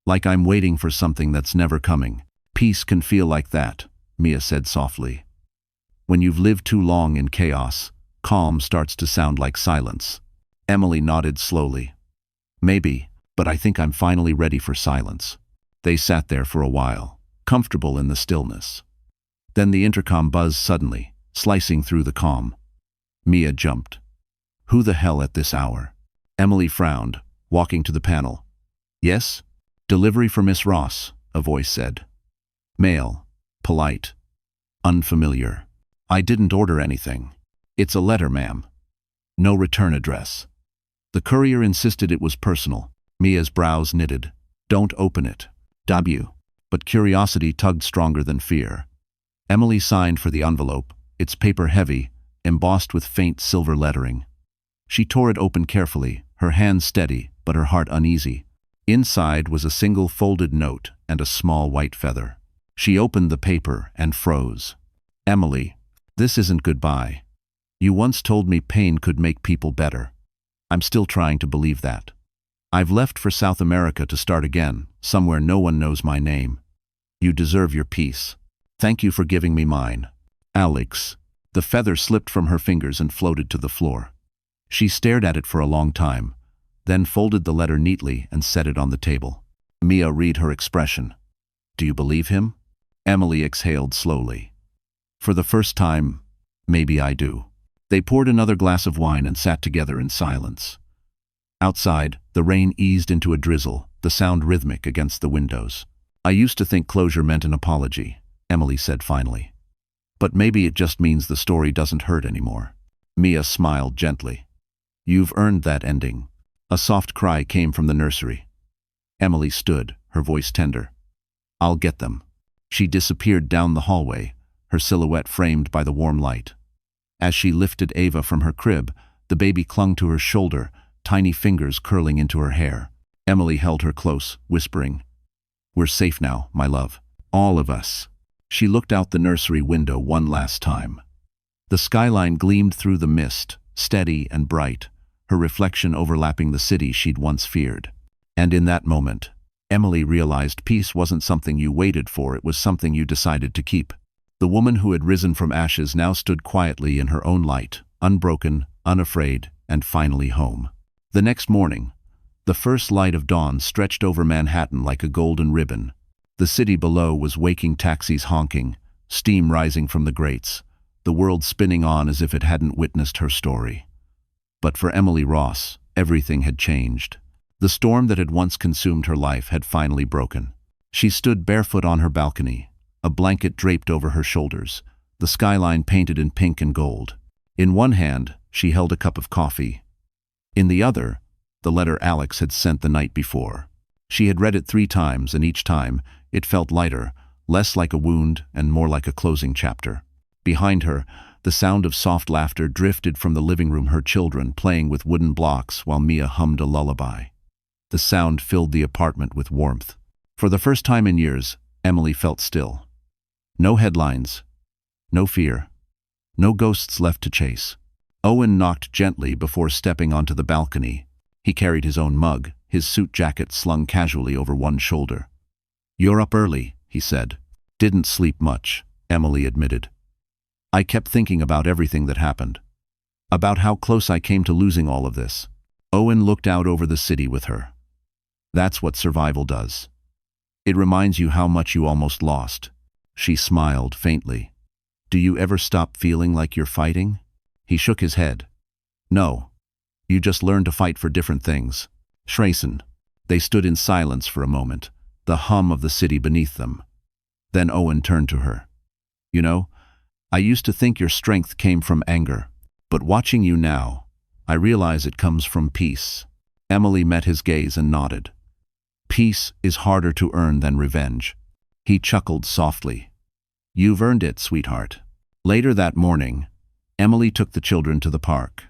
Like I'm waiting for something that's never coming." "Peace can feel like that," Mia said softly. "When you've lived too long in chaos, calm starts to sound like silence." Emily nodded slowly. "Maybe, but I think I'm finally ready for silence." They sat there for a while, comfortable in the stillness. Then the intercom buzzed suddenly, slicing through the calm. Mia jumped. "Who the hell at this hour?" Emily frowned, walking to the panel. "Yes?" "Delivery for Miss Ross," a voice said. Male, polite, unfamiliar. "I didn't order anything." "It's a letter, ma'am." "No return address." The courier insisted it was personal. Mia's brows knitted. "Don't open it." "W." But curiosity tugged stronger than fear. Emily signed for the envelope, its paper heavy, embossed with faint silver lettering. She tore it open carefully, her hand steady, but her heart uneasy. Inside was a single folded note and a small white feather. She opened the paper and froze. "Emily, this isn't goodbye. You once told me pain could make people better. I'm still trying to believe that. I've left for South America to start again, somewhere no one knows my name. You deserve your peace. Thank you for giving me mine. Alex." The feather slipped from her fingers and floated to the floor. She stared at it for a long time, then folded the letter neatly and set it on the table. Mia read her expression. "Do you believe him?" Emily exhaled slowly. "For the first time, maybe I do." They poured another glass of wine and sat together in silence. Outside, the rain eased into a drizzle, the sound rhythmic against the windows. "I used to think closure meant an apology," Emily said finally. "But maybe it just means the story doesn't hurt anymore." Mia smiled gently. "You've earned that ending." A soft cry came from the nursery. Emily stood, her voice tender. "I'll get them." She disappeared down the hallway, her silhouette framed by the warm light. As she lifted Ava from her crib, the baby clung to her shoulder, tiny fingers curling into her hair. Emily held her close, whispering, "We're safe now, my love. All of us." She looked out the nursery window one last time. The skyline gleamed through the mist, steady and bright, her reflection overlapping the city she'd once feared. And in that moment, Emily realized peace wasn't something you waited for, it was something you decided to keep. The woman who had risen from ashes now stood quietly in her own light, unbroken, unafraid, and finally home. The next morning, the first light of dawn stretched over Manhattan like a golden ribbon. The city below was waking, taxis honking, steam rising from the grates, the world spinning on as if it hadn't witnessed her story. But for Emily Ross, everything had changed. The storm that had once consumed her life had finally broken. She stood barefoot on her balcony, a blanket draped over her shoulders, the skyline painted in pink and gold. In one hand, she held a cup of coffee. In the other, the letter Alex had sent the night before. She had read it 3 times, and each time, it felt lighter, less like a wound and more like a closing chapter. Behind her, the sound of soft laughter drifted from the living room, her children playing with wooden blocks while Mia hummed a lullaby. The sound filled the apartment with warmth. For the first time in years, Emily felt still. No headlines, no fear, no ghosts left to chase. Owen knocked gently before stepping onto the balcony. He carried his own mug, his suit jacket slung casually over one shoulder. "You're up early," he said. "Didn't sleep much," Emily admitted. "I kept thinking about everything that happened. About how close I came to losing all of this." Owen looked out over the city with her. "That's what survival does. It reminds you how much you almost lost." She smiled faintly. "Do you ever stop feeling like you're fighting?" He shook his head. "No. You just learn to fight for different things." Schreysen. They stood in silence for a moment, the hum of the city beneath them. Then Owen turned to her. "You know, I used to think your strength came from anger, but watching you now, I realize it comes from peace." Emily met his gaze and nodded. "Peace is harder to earn than revenge." He chuckled softly. "You've earned it, sweetheart." Later that morning, Emily took the children to the park.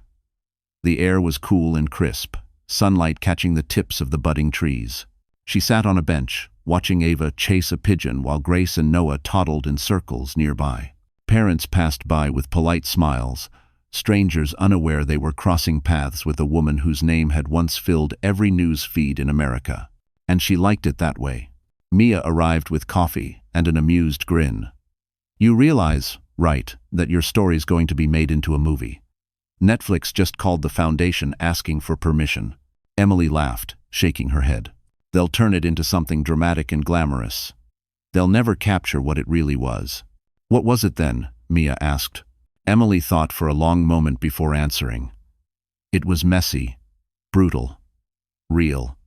The air was cool and crisp, sunlight catching the tips of the budding trees. She sat on a bench, watching Ava chase a pigeon while Grace and Noah toddled in circles nearby. Parents passed by with polite smiles, strangers unaware they were crossing paths with a woman whose name had once filled every news feed in America. And she liked it that way. Mia arrived with coffee and an amused grin. "You realize, right, that your story's going to be made into a movie? Netflix just called the foundation asking for permission." Emily laughed, shaking her head. "They'll turn it into something dramatic and glamorous. They'll never capture what it really was." "What was it then?" Mia asked. Emily thought for a long moment before answering. "It was messy, brutal, real.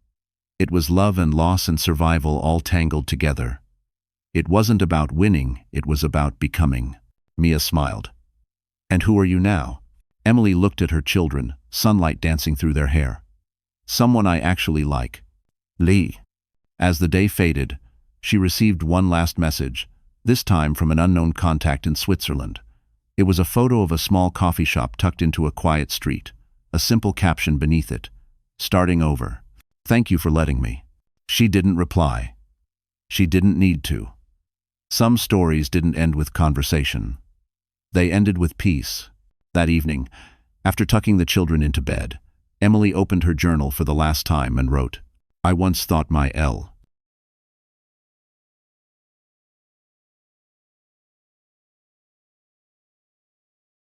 It was love and loss and survival all tangled together. It wasn't about winning, it was about becoming." Mia smiled. "And who are you now?" Emily looked at her children, sunlight dancing through their hair. "Someone I actually like. Lee." As the day faded, she received one last message, this time from an unknown contact in Switzerland. It was a photo of a small coffee shop tucked into a quiet street, a simple caption beneath it, "Starting over. Thank you for letting me." She didn't reply. She didn't need to. Some stories didn't end with conversation. They ended with peace. That evening, after tucking the children into bed, Emily opened her journal for the last time and wrote, "I once thought my L.